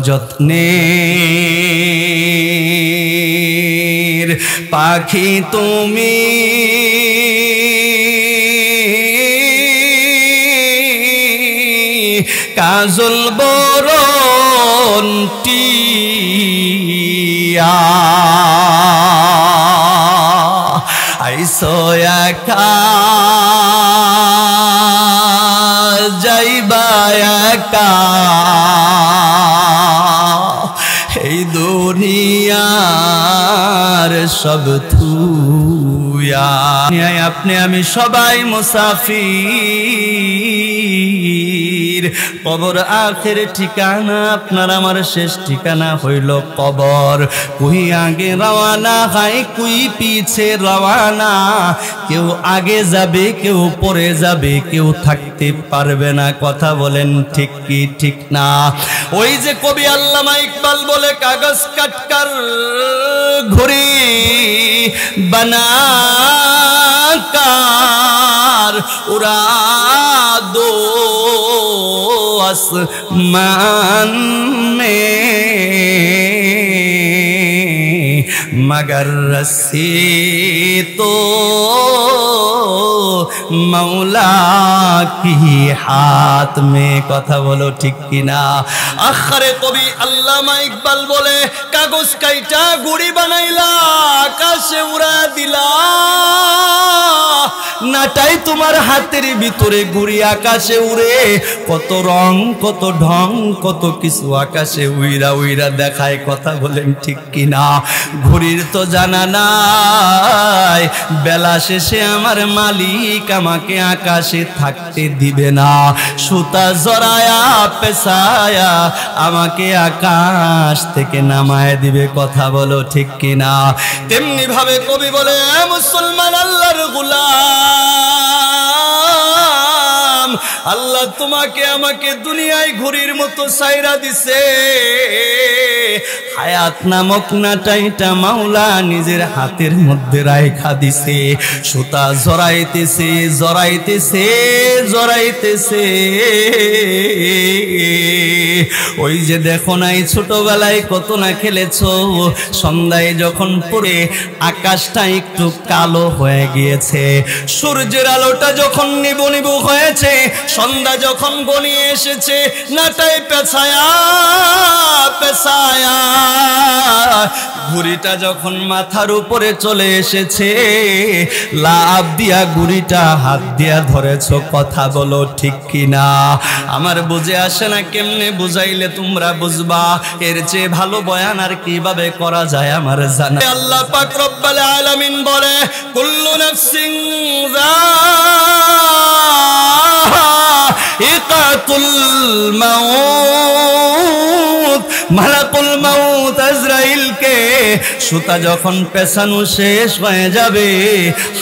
যত্নের পাখি তুমি, কাজল বরণ টিয়া আইসো একা যাইবা একা এই দুনিয়ার সব থুয়া। আপনি আমি সবাই মুসাফির, কবর আখের ঠিকানা, আপনার আমার শেষ ঠিকানা হইল কবর। কুই আগে রওয়ানা হয়, কুই পিছে রওয়ানা, কেউ আগে যাবে কেউ পরে যাবে, কেউ থাকতে পারবে না। কথা বলেন ঠিক কি ঠিক না? ওই যে কবি আল্লামা ইকবাল বলে, কাগজ কাটকার ঘুরি বানা কার উড়া দো आसमान में मगर रस्सी तो मौला की हाथ में। কথা বলো ঠিক কিনা? আখরে কবি আল্লামা ইকবাল বলে, কাগজ কাইটা গুড়ি বানাইলা, আকাশে উড়া দিলা, নাটাই তোমার হাতের ভিতরে গুড়ি আকাশে উড়ে, কত রং কত ঢং কত কিছু আকাশে উইরা উইরা দেখায়। কথা বলেন ঠিক কিনা? ঘড়ির তো জানা নাই বেলা শেষে আমার মালিক আমাকে আকাশে থাকতে দিবে না, সুতা জড়ায়া পেছায়া আমাকে আকাশ থেকে নামায় দিবে। কথা বলো ঠিক কিনা? তেমনি ভাবে কবি বলে, মুসলমান আল্লাহর গোলাম, আল্লাহ তোমাকে আমাকে দুনিয়ায় ঘুড়ির মতো সাইরা দিছে, হায়াত নামক নাটাইটা মাওলা নিজের হাতের মধ্যে রাইখা দিছে। সুতা জড়াইতেছে জড়াইতেছে জড়াইতেছে। ওই যে দেখো নাই ছোটবেলায় কত না খেলেছো, সন্ধ্যায় যখন পড়ে আকাশটা একটু কালো হয়ে গিয়েছে, সূর্যের আলোটা যখন নিবু নিবু হয়েছে, সন্ধ্যা যখন গনিয়ে এসেছে, নাটাই পেছায়া পেছায়া ঘুড়িটা যখন মাথার উপরে চলে এসেছে, লাভ দিয়া ঘুড়িটা হাত দিয়া ধরেছো। কথা বলো ঠিক কিনা? আমার বুঝে আসে না, কেমনে বুঝাইলে তোমরা বুঝবা? এর চেয়ে ভালো বয়ান আর কিভাবে করা যায় আমার জানা। আল্লাহ পাক রব্বুল আলামিন বলে, কুল্লু নাফসিন যায়িকাতুল মাউত। মালাকুল মাউত আজরাইলকে সুতা যখন পেছানো শেষ হয়ে যাবে,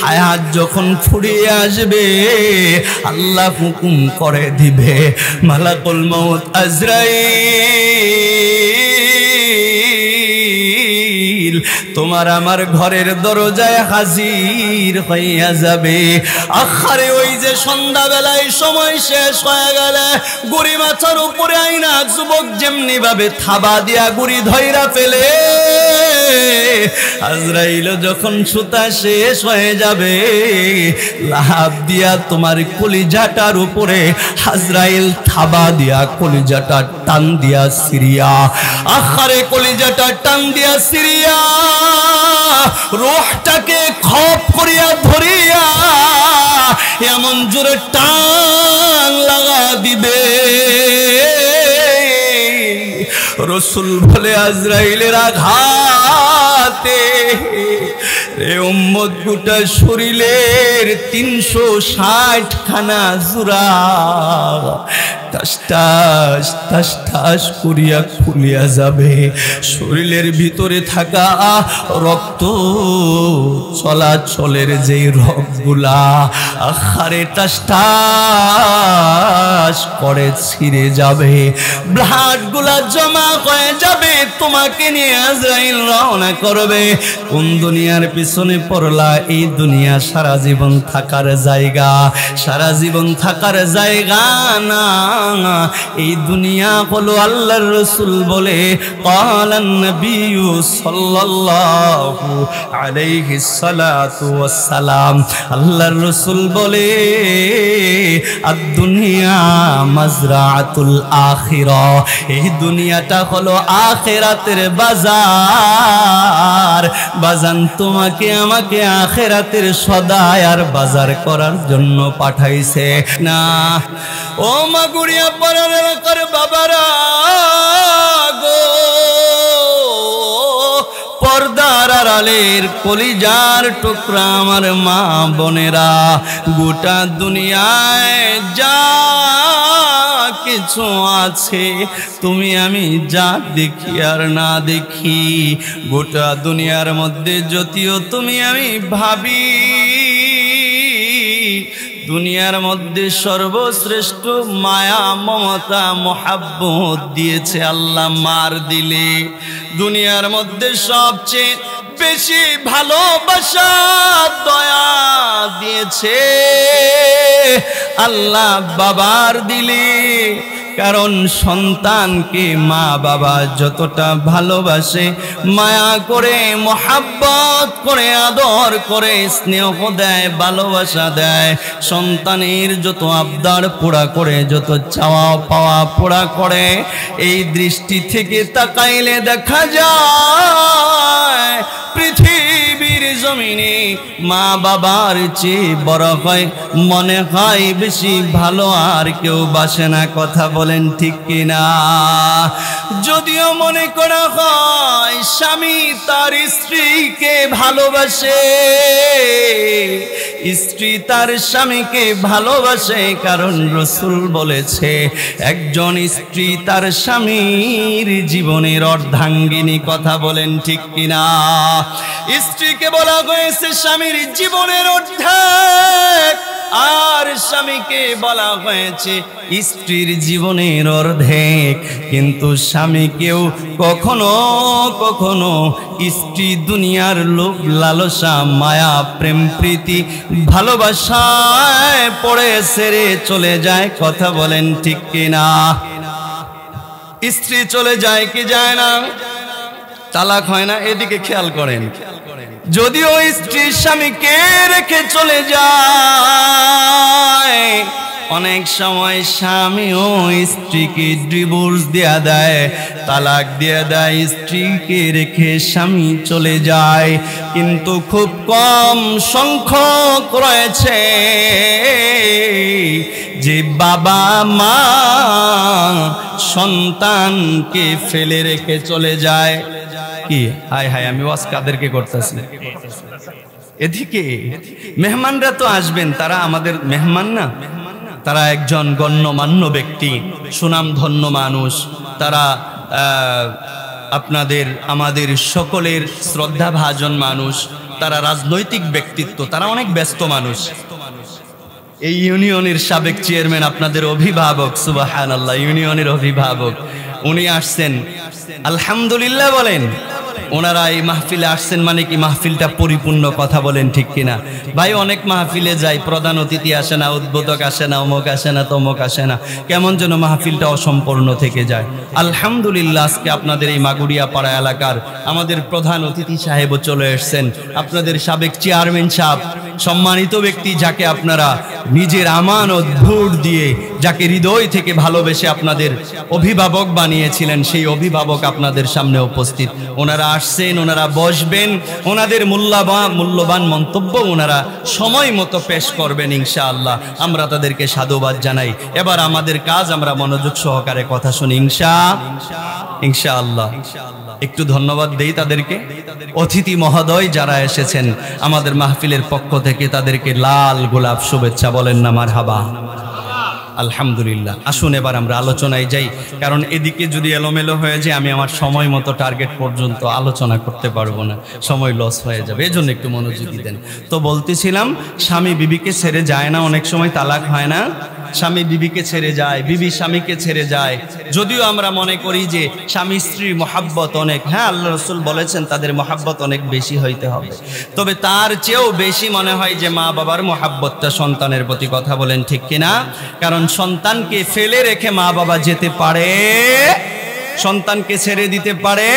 হায়াত যখন ফুরিয়ে আসবে, আল্লাহ হুকুম করে দিবে, মালাকুল মাউত আজরাইল তোমার আমার ঘরের দরজায় হাজির হইয়া যাবে। আখারে ওই যে সন্ধ্যাবেলায় সময় শেষ হয়ে গেলে, গুড়ি মাথার উপরে আইনা যুবক যেমনি ভাবে থাবা দিয়া গুড়ি ধইরা ফেলে, আজরাইল যখন সুতা শেষ হয়ে যাবে, লাভ দিয়া তোমার কলিজাটার উপরে আজরাইল থাবা দিয়া কলিজাটা টান দিয়া সিরিয়া। আখারে কলিজাটা টান দিয়া সিরিয়া, রূহটাকে খপ করিয়া ধরিয়া এমন জোরে টান লাগা দিবে, রসুল বলে আজরাইলের আঘাতে রে উম্মত গোটা শরীরের 360 খানা জোড়া টাস টাস টাস টাস করিয়া খুলিয়া যাবে। শরীরের ভিতরে থাকা রক্ত চলাচলের যে রক্ত সবগুলা আখারে টাস টাস করে ছিঁড়ে যাবে, ব্লাডগুলা জমা হয়ে যাবে, তোমাকে নিয়ে আজরাইল রওনা করবে। কোন দুনিয়ার পিছনে পড়লা? এই দুনিয়া সারা জীবন থাকার জায়গা, সারা জীবন থাকার জায়গা না। এই দুনিয়া হলো আল্লাহর রাসূল বলে ক্বালান নবিয়্যু সাল্লাল্লাহু আলাইহি সালাতু ওয়াস সালাম, আল্লাহর রাসূল বলে আদ-দুনিয়া মাজরাআতুল আখিরাহ, এই দুনিয়াটা হলো আখিরাতের বাজার। বাজান তোমাকে আমাকে আখিরাতের সদায়ার বাজার করার জন্য পাঠাইছে না। ও মাগুরিয়া পাড়ার এলাকার বাবারা গো, পর্দার আড়ালের কলিজার টুকরা আমার মা বোনেরা, গোটা দুনিয়ায় যা কিছু আছে তুমি আমি যা দেখি আর না দেখি, গোটা দুনিয়ার মধ্যে যদিও তুমি আমি ভাবি দুনিয়ার মধ্যে সর্বশ্রেষ্ঠ মায়া মমতা মোহাব্বত দিয়েছে আল্লাহ মার দিলে, দুনিয়ার মধ্যে সবচেয়ে বেশি ভালোবাসা দয়া দিয়েছে আল্লাহ বাবার দিলে। কারণ সন্তানকে মা বাবা যতটা ভালোবাসে, মায়া করে, মোহাব্বত করে, আদর করে, স্নেহ দেয়, ভালোবাসা দেয়, সন্তানের যত আবদার পুরা করে, যত চাওয়া পাওয়া পুরা করে, এই দৃষ্টি থেকে তাকাইলে দেখা যায় পৃথিবীর জমিনে মা বাবার চেয়ে বড় হয়, মনে হয় বেশি ভালো আর কেউ বাসে না। কথা বলেন ঠিক কিনা? যদিও মনে করা হয় স্বামী তার স্ত্রীকে ভালোবাসে, স্ত্রী তার স্বামীকে ভালোবাসে, কারণ রাসূল বলেছে একজন স্ত্রী তার স্বামীর জীবনের অর্ধাঙ্গিনী। কথা বলেন ঠিক কিনা? স্ত্রীকে বলা হয়েছে স্বামীর জীবনের অর্ধেক, আর স্বামীকে বলা হয়েছে স্ত্রীর জীবনের অর্ধেক। কিন্তু স্বামীকেও কখনো কখনো স্ত্রী দুনিয়ার লোভ লালসা মায়া প্রেম প্রীতি ভালোবাসায় পড়ে ছেড়ে চলে যায়। কথা বলেন ঠিক কিনা? স্ত্রী চলে যায় কি যায় না? তালাক হয় না? এদিকে খেয়াল করেন। যদিও স্ত্রী স্বামীকে রেখে চলে যায়, অনেক সময় স্বামীও স্ত্রীকে ডিভোর্স দেয়া দেয়, তালাক দিয়ে দেয়, স্ত্রীকে রেখে স্বামী চলে যায়। কিন্তু খুব কম সংখ্যক রয়েছে যে বাবা মা সন্তানকে ফেলে রেখে চলে যায়। কি হায় হায়, আমি ওয়াজ কাদেরকে করতেছি? এদিকে মেহমানরা তো আসবেন, তারা আমাদের মেহমান না, তারা একজন গণ্যমান্য ব্যক্তি, সুনামধন্য মানুষ, তারা আপনাদের আমাদের সকলের শ্রদ্ধাভাজন মানুষ, তারা রাজনৈতিক ব্যক্তিত্ব, তারা অনেক ব্যস্ত মানুষ। এই ইউনিয়নের সাবেক চেয়ারম্যান, আপনাদের অভিভাবক, সুবহানাল্লাহ, ইউনিয়নের অভিভাবক, উনি আসছেন, আলহামদুলিল্লাহ বলেন। ওনারা এই মাহফিলে আসছেন মানে কি মাহফিলটা পরিপূর্ণ। কথা বলেন ঠিক কিনা? ভাই অনেক মাহফিলে যাই, প্রধান অতিথি আসে না, উদ্বোধক আসে না, অমুক আসে না, তমুক আসে না, কেমন যেন মাহফিলটা অসম্পূর্ণ থেকে যায়। আলহামদুলিল্লাহ আজকে আপনাদের এই মাগুরিয়া পাড়া এলাকার আমাদের প্রধান অতিথি সাহেবও চলে এসছেন, আপনাদের সাবেক চেয়ারম্যান সাহেব, সম্মানিত ব্যক্তি, যাকে আপনারা নিজের আমানত ভোট দিয়ে, যাকে হৃদয় থেকে ভালোবেসে আপনাদের অভিভাবক বানিয়েছিলেন, সেই অভিভাবক আপনাদের সামনে উপস্থিত। ওনারা আসছেন, ওনারা বসবেন, ওনাদের মূল্যবান মন্তব্য ওনারা সময় মতো পেশ করবেন ইনশাআল্লাহ। আমরা তাদেরকে সাধুবাদ জানাই। এবার আমাদের কাজ, আমরা মনোযোগ সহকারে কথা শুনি ইনশাআল্লাহ। একটু ধন্যবাদ দেই তাদেরকে। অতিথি মহোদয় যারা এসেছেন আমাদের মাহফিলের পক্ষ থেকে, তাদেরকে লাল গোলাপ শুভেচ্ছা বলেন না মারহাবা। আলহামদুলিল্লাহ। আসুন এবার আমরা আলোচনায় যাই, কারণ এদিকে যদি এলোমেলো হয়ে যায় আমি আমার সময় মতো টার্গেট পর্যন্ত আলোচনা করতে পারবো না, সময় লস হয়ে যাবে, এজন্য একটু মনোযোগী দেন। তো বলতেছিলাম, স্বামী বিবিকে ছেড়ে যায় না, অনেক সময় তালাক হয় না, স্বামী বিবিকে ছেড়ে যায়, বিবি স্বামীকে ছেড়ে যায়। যদিও আমরা মনে করি যে স্বামী স্ত্রীর মহাব্বত অনেক, হ্যাঁ আল্লাহ রসুল বলেছেন তাদের মহাব্বত অনেক বেশি হইতে হবে, তবে তার চেয়েও বেশি মনে হয় যে মা বাবার মহাব্বতটা সন্তানের প্রতি। কথা বলেন ঠিক কিনা? কারণ সন্তানকে ফেলে রেখে মা বাবা যেতে পারে, সন্তানকে ছেড়ে দিতে পারে।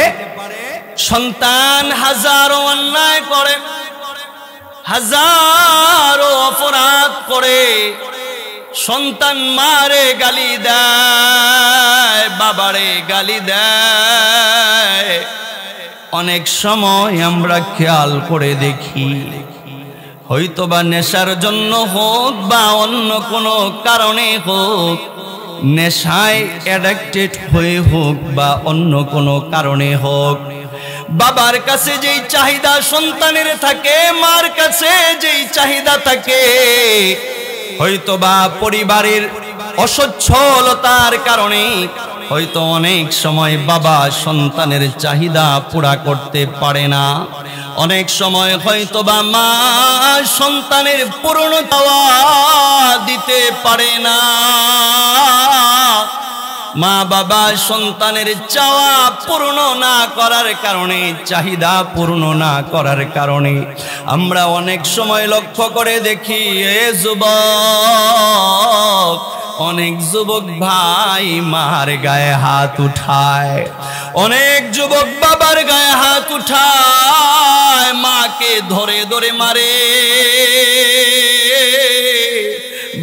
সন্তান হাজারো অন্যায় করে, হাজারো অপরাধ করে, সন্তান মারে গালি দেয়, বাবারে গালি দেয়। অনেক সময় আমরা খেয়াল করে দেখি, হয়তোবা নেশার জন্য হোক বা অন্য কোনো কারণে হোক, নেশায় অ্যাডিক্টেড হয়ে হোক বা অন্য কোনো কারণে হোক, বাবার কাছে যেই চাহিদা সন্তানের থাকে, মার কাছে যেই চাহিদা থাকে, হয়তোবা পরিবারের অসচ্ছলতার কারণে হয়তো অনেক সময় বাবা সন্তানের চাহিদা পুরা করতে পারে না। অনেক সময় হয়তোবা মা সন্তানের পূর্ণতা দিতে পারে না। মা বাবা সন্তানের চাওয়া পূর্ণ না করার কারণে, চাহিদা পূর্ণ না করার কারণে আমরা অনেক সময় লক্ষ্য করে দেখি, এ যুবক, অনেক যুবক ভাই মার গায়ে হাত উঠায়, অনেক যুবক বাবার গায়ে হাত উঠায়, মাকে ধরে ধরে মারে,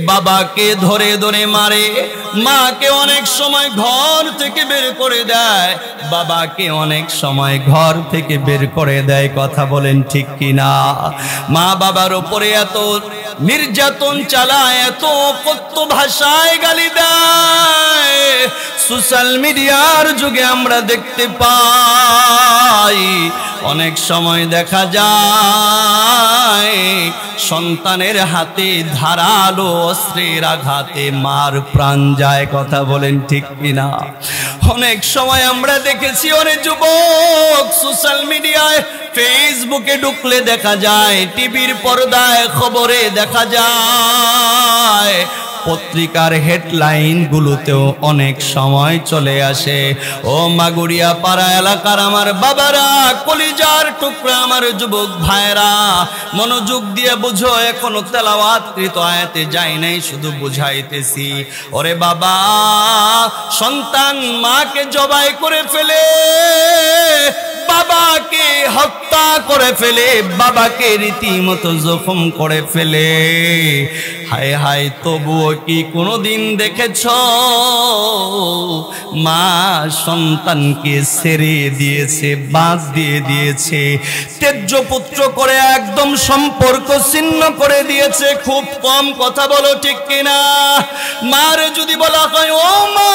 বাবাকে ধরে ধরে মারে, মাকে অনেক সময় ঘর থেকে বের করে দেয়, বাবাকে অনেক সময় ঘর থেকে বের করে দেয়। কথা বলেন ঠিক কিনা? মা বাবার উপরে এত নির্যাতন চালায়, এত কত ভাষায় গালি দেয়। সোশ্যাল মিডিয়ার যুগে আমরা দেখতে পাই, অনেক সময় দেখা যায় সন্তানের হাতে ধারালো অস্ত্রের আঘাতে মার প্রাণ যায়। কথা বলেন ঠিক কিনা? অনেক সময় আমরা দেখেছি অনেক যুবক সোশ্যাল মিডিয়ায়, ফেসবুকে ঢুকলে দেখা যায়, টিভির পর্দায় খবরে দেখা যায়, পত্রিকার হেডলাইন গুলোতেও অনেক সময় চলে আসে, ও মাগুরিয়া পাড়া এলাকার আমার বাবারা, কলিজার টুকরা আমার যুবক ভাইরা, মনোযোগ দিয়ে বুঝো, এখনো তেলাওয়াতকৃত আয়াতে যাই নাই, শুধু বুঝাইতেছি। ওরে বাবা, সন্তান মাকে জবাই করে ফেলে, বাবাকে হত্যা করে ফেলে, বাবাকে রীতিমতো জখম করে ফেলে। হায় হায়, তবুও কি কোনোদিন দেখেছ মা সন্তানকে ছেড়ে দিয়েছে, বাদ দিয়ে দিয়েছে, তেজ্য পুত্র করে একদম সম্পর্ক ছিন্ন করে দিয়েছে? খুব কম কথা বলো ঠিক কিনা? মারে যদি বলা হয়, ও মা,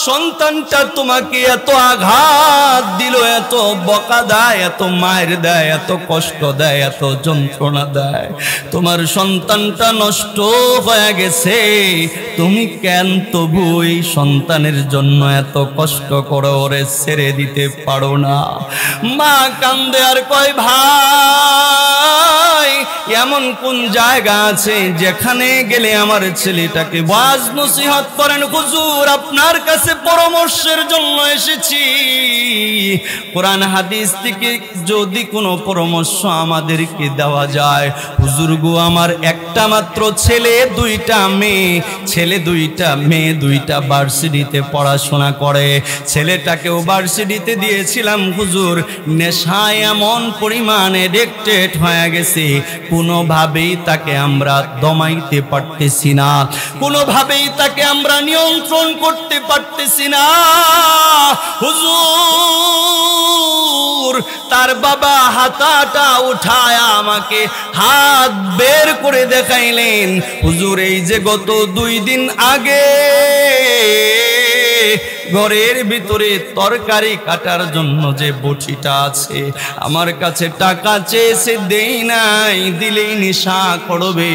সন্তানটা তোমাকে এত আঘাত দিল, এত বকা দেয়, এত মায়ের দেয়, এত কষ্ট দেয়, এত যন্ত্রণা দেয়, তোমার সন্তানটা নষ্ট হয়ে গেছে, তুমি কেন তবু এই সন্তানের জন্য এত কষ্ট করে ওরে ছেড়ে দিতে পারো না? মা কান্দে আর কয়, ভাই, এমন কোন জায়গা আছে যেখানে গেলে আমার ছেলেটাকে ওয়াজ নসিহত করেন? হুজুর, আপনার কাছে পরামর্শের জন্য এসেছি। কোরআন হাদিস থেকে যদি কোনো পরামর্শ আমাদেরকে দেওয়া যায়। হুজুর গো, আমার একটা মাত্র ছেলে, দুইটা মেয়ে, ছেলে দুইটা, মেয়ে দুইটা ভার্সিটিতে পড়াশোনা করে, ছেলেটাকেও ভার্সিটিতে দিয়েছিলাম হুজুর, নেশায় এমন পরিমাণে এডিক্টেড হয়ে গেছে, কোনোভাবেই তাকে আমরা দমাইতে পারতেছি না, কোনোভাবেই তাকে আমরা নিয়ন্ত্রণ করতে পারতেছি না। হুজুর, তার বাবা হাতাটা উঠায় আমাকে হাত বের করে দেখাইলেন, হুজুর, এই যে গত 2 দিন আগে ঘরের ভিতরে তরকারি কাটার জন্য যে বটিটা আছে, আমার কাছে টাকা চেয়েছে, দেই নাই, দিলেই নেশা করবে।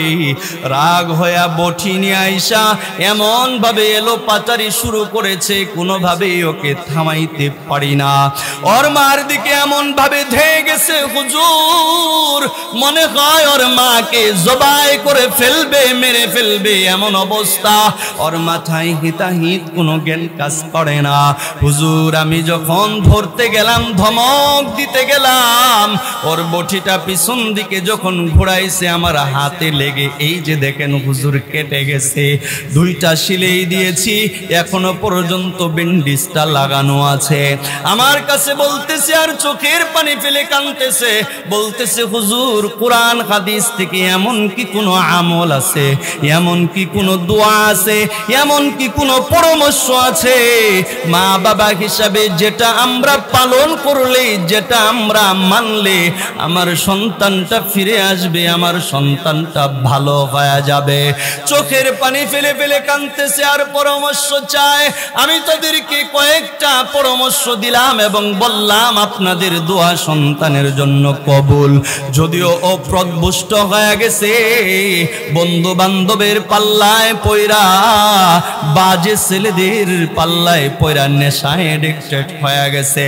রাগ হইয়া বটি নিয়ে আইসা এমন ভাবে এলো পাতারি শুরু করেছে, কোনোভাবেই ওকে থামাইতে পারি না। ওর মার দিকে এমন ভাবে ধেয়ে গেছে, হুজুর মনে হয় ওর মাকে জবাই করে ফেলবে, মেরে ফেলবে, এমন অবস্থা। ওর মাথায় হিতাহিত কোনো জ্ঞান কাজ করে না। হুজুর আমি যখন ধরতে গেলাম, ধমক দিতে গেলাম, ওর বটিটা পিছন দিকে যখন ঘোরাইছে আমার হাতে লেগে এই যে দেখেন হুজুর কেটে গেছে। দুইটা সিলাই দিয়েছি, এখনো পর্যন্ত ব্যান্ডেজটা লাগানো আছে। আমার কাছে বলতেছে আর চোখের পানি ফেলে কাঁদতেছে, বলতেছে হুজুর কোরআন হাদিস থেকে এমন কি কোনো আমল আছে, এমন কি কোনো দোয়া আছে, এমন কি কোনো পরামর্শ আছে মা বাবা হিসাবে যেটা আমরা পালন করলে, যেটা আমরা মানলে আমার সন্তানটা ফিরে আসবে, আমার সন্তানটা ভালো হয়ে যাবে। চোখের পানি ফেলে ফেলে কাঁদতেছে আর পরামর্শ চায়। আমি তাদেরকে কয়েকটা পরামর্শ দিলাম এবং বললাম আপনাদের দোয়া সন্তানের জন্য কবুল। যদিও অপ্রদবুষ্ট হয়ে গেছে, বন্ধু বান্ধবের পাল্লায় পয়রা, বাজে ছেলেদের পাল্লায় পয়রা নেশায় এডিক্টেড হয়ে গেছে।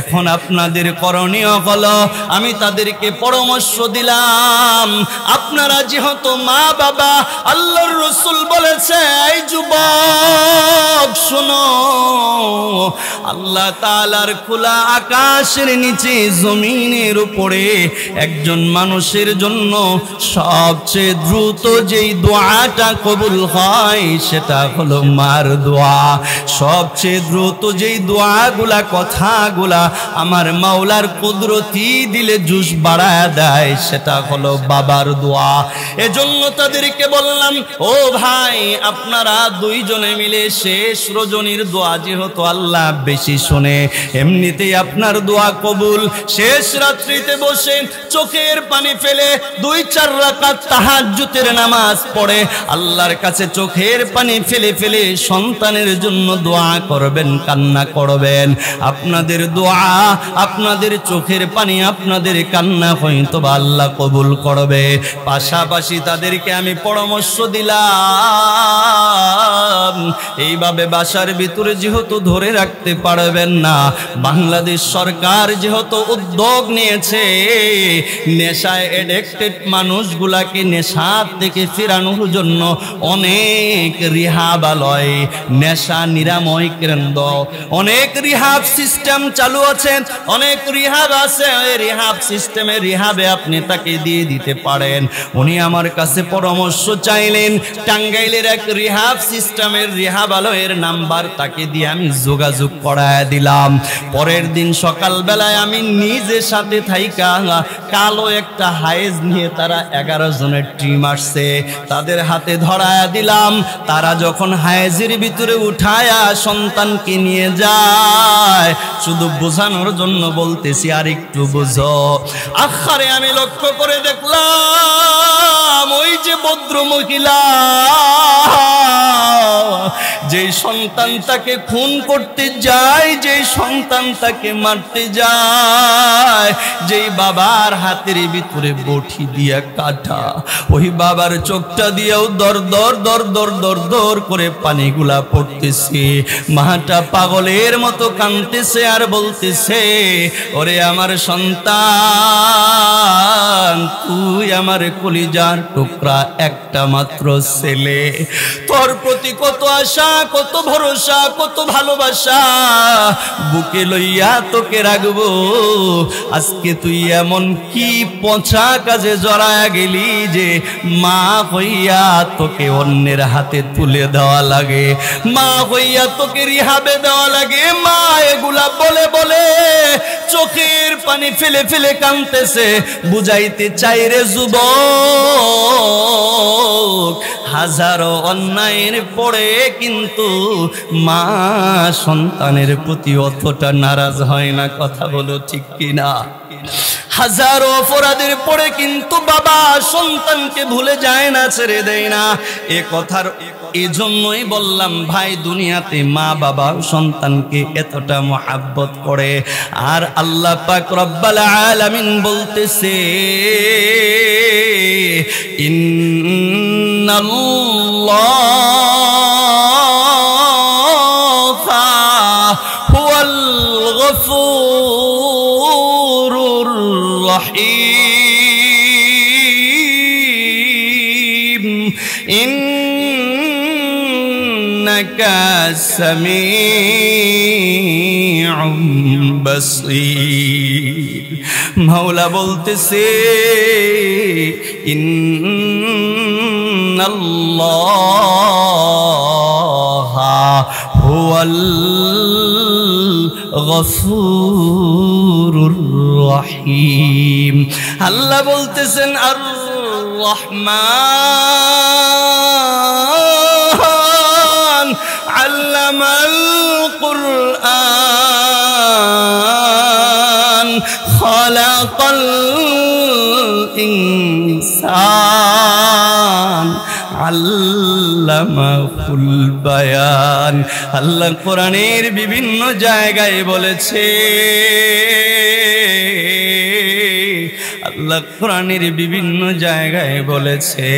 এখন আপনাদের করণীয় হলো, আমি তাদেরকে পরামর্শ দিলাম আপনারা যেহেতু মা বাবা, আল্লাহর রাসূল বলেছে এই যুবক শোনো, আল্লাহ তাআলার খোলা আকাশের নিচে জমিনের উপরে একজন মানুষের জন্য সবচেয়ে দ্রুত যেই দোয়াটা কবুল হয় সেটা হলো মার দোয়া। সবচেয়ে দ্রুত যেই দোয়াগুলা, কথাগুলা আমার মাওলার কুদরতি দিলে জুস বাড়ায় দেয় সেটা হলো বাবার দোয়া। এজন্য তাদেরকে বললাম ও ভাই আপনারা দুইজনে মিলে শেষ রজনীর দোয়া যেহেতু আল্লাহ বেশি শোনে, এমনিতেই আপনার দোয়া কবুল। শেষ রাত্রিতে বসে চোখের পানি ফেলে 2-4 রাকাত তাহাজ্জুদের নামাজ পড়ে আল্লাহর কাছে চোখের পানি ফেলে ফেলে সন্তানের জন্য দোয়া করবেন, কান্না করবেন। আপনাদের দোয়া, আপনাদের চোখের পানি, আপনাদের কান্না হয়তো বা আল্লাহ কবুল করবে। পাশাপাশি তাদেরকে আমি পরামর্শ দিলাম এইভাবে বাসার ভিতরে যেহেতু ধরে রাখতে পারবেন না, বাংলাদেশ সরকার যেহেতু উদ্যোগ নিয়েছে নেশায় এডিক্টেড মানুষগুলাকে নেশা থেকে ফেরানোর জন্য অনেক রিহাবালয়, নেশা নিরাময় কেন্দ্র, অনেক রিহাব সিস্টেম চালু আছে, অনেক রিহাব আছে। ওই রিহাব সিস্টেমে রিহাবে আপনি তাকে দিয়ে দিতে পারেন। উনি আমার কাছে পরামর্শ চাইলেন, টাঙ্গাইলের এক রিহাব সিস্টেমের রিহাবালয়ের নাম্বার তাকে দিয়ে আমি যোগাযোগ করায় দিলাম। পরের দিন সকালবেলায় আমি নিজের সাথে থাইকা কালো একটা হাইজ নিয়ে তারা 11 জনের টিম আসছে, তাদের হাতে ধরায়া দিলাম। তারা যখন হাইজের ভিতরে উঠায়া সন্তানকে নিয়ে যায়, শুধু বোঝানোর জন্য বলতেছি আর একটু বুঝো। আখারে আমি লক্ষ্য করে দেখলাম ওই যে ভদ্র মহিলা যেই সন্তান তাকে খুন করতে যায়, যেই সন্তান তাকে মারতে যায়, যেই বাবার হাতের ভিতরে বটি দিয়া কাটা, ওই বাবার চোখটা দিয়েও দর দর দর দর দর দর করে পানিগুলা পড়তেছে। মাটা পাগলের মতো কাঁদতেছে আর বলতেছে ওরে আমার সন্তান, তুই আমার কলিজার টুকরা একটা মাত্র ছেলে, তোর প্রতি কত আশা, কত ভরসা, কত ভালোবাসা, বুকে লইয়া তোকে রাখবো। আজকে তুই এমন কি পচা কাজে জড়ায়া গেলি যে মা হইয়া তোকে অন্যের হাতে তুলে দেওয়া লাগে, মা হইয়া তোকে রিহাবে দেওয়া লাগে। মা এগুলা বলে বলে চোখের পানি ফেলে ফেলে কাঁদতেছে। বুঝাইতে চাই রে যুবক, হাজারো অন্যায়ের পরে কিন্তু মা সন্তানের প্রতি অতটা নারাজ হয় না। কথা বলো ঠিক কিনা? হাজারো অপরাধের পরে কিন্তু বাবা সন্তানকে ভুলে যায় না, ছেড়ে দেয় না। এ কথার এজন্যই বললাম ভাই, দুনিয়াতে মা বাবা সন্তানকে এতটা মহাব্বত করে, আর আল্লাহ পাক রব্বুল আলামিন বলতেছে ইন্নাল্লাহা হুয়াল গফুরুর রহিম ইন্নাকা সামিউম বাসীর। মাওলা বলতেছে ইন্নাল্লাহা হুয়াল গফুরুর রহিম। আল্লাহ বলতেছেন আর রহমান আল্লামাল কুরআন খালাকাল ইনসান আল্লামাহুল বায়ান। আল্লাহ কোরআনের বিভিন্ন জায়গায় বলেছে, আল্লাহ কোরআনের বিভিন্ন জায়গায় বলেছে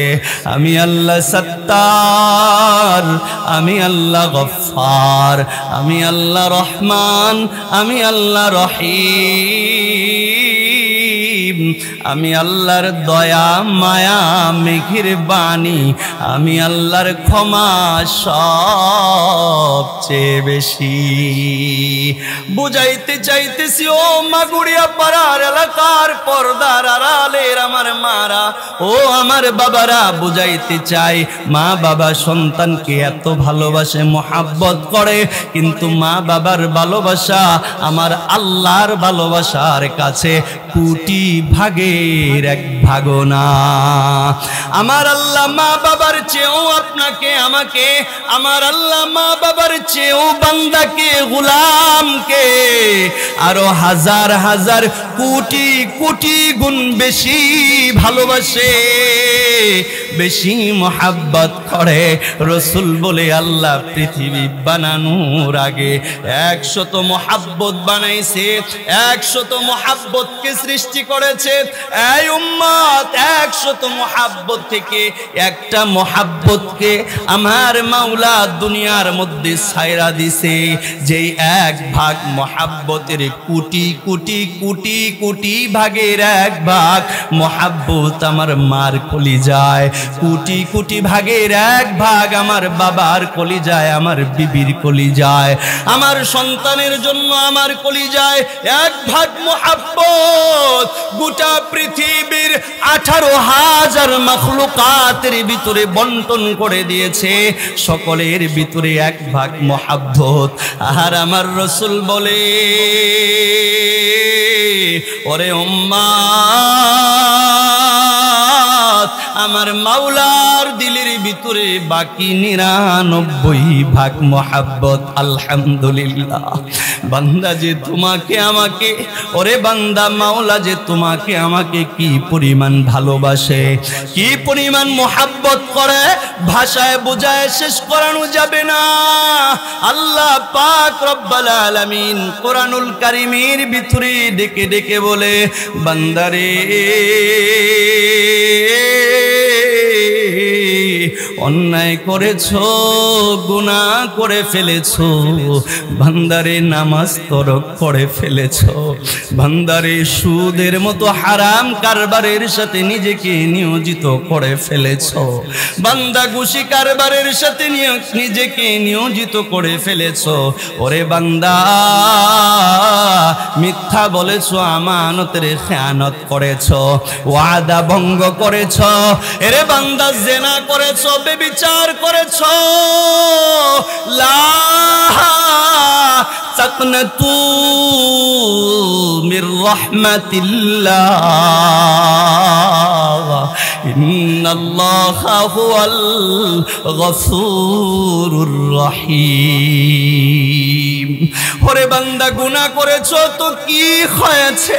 আমি আল্লাহ সত্তার, আমি আল্লাহ গফফার, আমি আল্লাহ রহমান, আমি আল্লাহ রহিম, আমি আল্লাহর দয়া মায়া মেঘের বাণী, আমি আল্লাহর ক্ষমা সবচেয়ে বেশি। বুঝাইতে চাইতেছি ও মাগুড়িয়া পাড়ার এলাকার পর্দার আড়ালের আমার মারা, ও আমার বাবারা, বুঝাইতে চাই মা বাবা সন্তানকে এত ভালোবাসে, মোহাব্বত করে, কিন্তু মা বাবার ভালোবাসা আমার আল্লাহর ভালোবাসার কাছে কোটি ভাগের এক ভাগ না। আমার আল্লাহ মা বাবার চেয়েও আপনাকে আমাকে, আমার আল্লাহ মা বাবার চেয়েও বান্দাকে গোলামকে আরো হাজার হাজার কোটি কোটি গুণ বেশি ভালোবাসে, বেশি মোহাব্বত করে। রসুল বলে আল্লাহ পৃথিবী বানানোর আগে 100 মোহাব্বত বানাইছে, 100 মোহাব্বতকে সৃষ্টি করেছে। এই উম্মত 100 মোহাব্বত থেকে একটা মোহাব্বতকে আমার মাওলা দুনিয়ার মধ্যে ছাইরা দিছে, যেই এক ভাগ মোহাব্বতের কোটি কোটি কোটি কোটি ভাগের এক ভাগ মোহাব্বত আমার মার কলিজায়, কোটি কোটি ভাগের এক ভাগ আমার বাবার কলিজায়, আমার বিবির কলিজায়, আমার সন্তানের জন্য আমার কলিজায় এক ভাগ মোহাব্বত গোটা পৃথিবীর 18,000 মাখলুকাতের ভিতরে বন্টন করে দিয়েছে, সকলের ভিতরে এক ভাগ মোহাব্বত। আর আমার রসুল বলে ওরে উম্মত, আমার মাওলার দিলের ভিতরে বাকি 99 ভাগ মোহাব্বত। আলহামদুলিল্লাহ, বান্দা যে তোমাকে আমাকে, ওরে বান্দা মাওলা যে তোমাকে আমাকে কি পরিমাণ ভালোবাসে, কি পরিমাণ মোহাব্বত করে, ভাষায় বোঝায় শেষ করানো যাবে না। আল্লাহ পাক রব্বুল আলামিন কোরআনুল কারীমের ভিতরে ডেকে ডেকে বলে বান্দারে অন্যায় করেছো, গুনাহ করে ফেলেছো, বান্দারে নামাজ তরক করে ফেলেছো, বান্দারে সুদের মতো হারাম কারবারের সাথে নিজেকে নিয়োজিত করে ফেলেছো, বান্দা ঘুষি কারবারের সাথে নিজেকে নিয়োজিত করে ফেলেছো, ওরে বান্দা মিথ্যা বলেছো, আমানতের খেয়ানত করেছো, ওয়াদা ভঙ্গ করেছো, এরে বান্দা জিনা করেছো, বেবিচার করেছো, লা তাকনাতু মির রাহমাতিল্লাহ ইন্নাল্লাহা হুয়াল গফুরুর রহিম। ওরে বান্দা গুনাহ করেছো তো কি হয়েছে,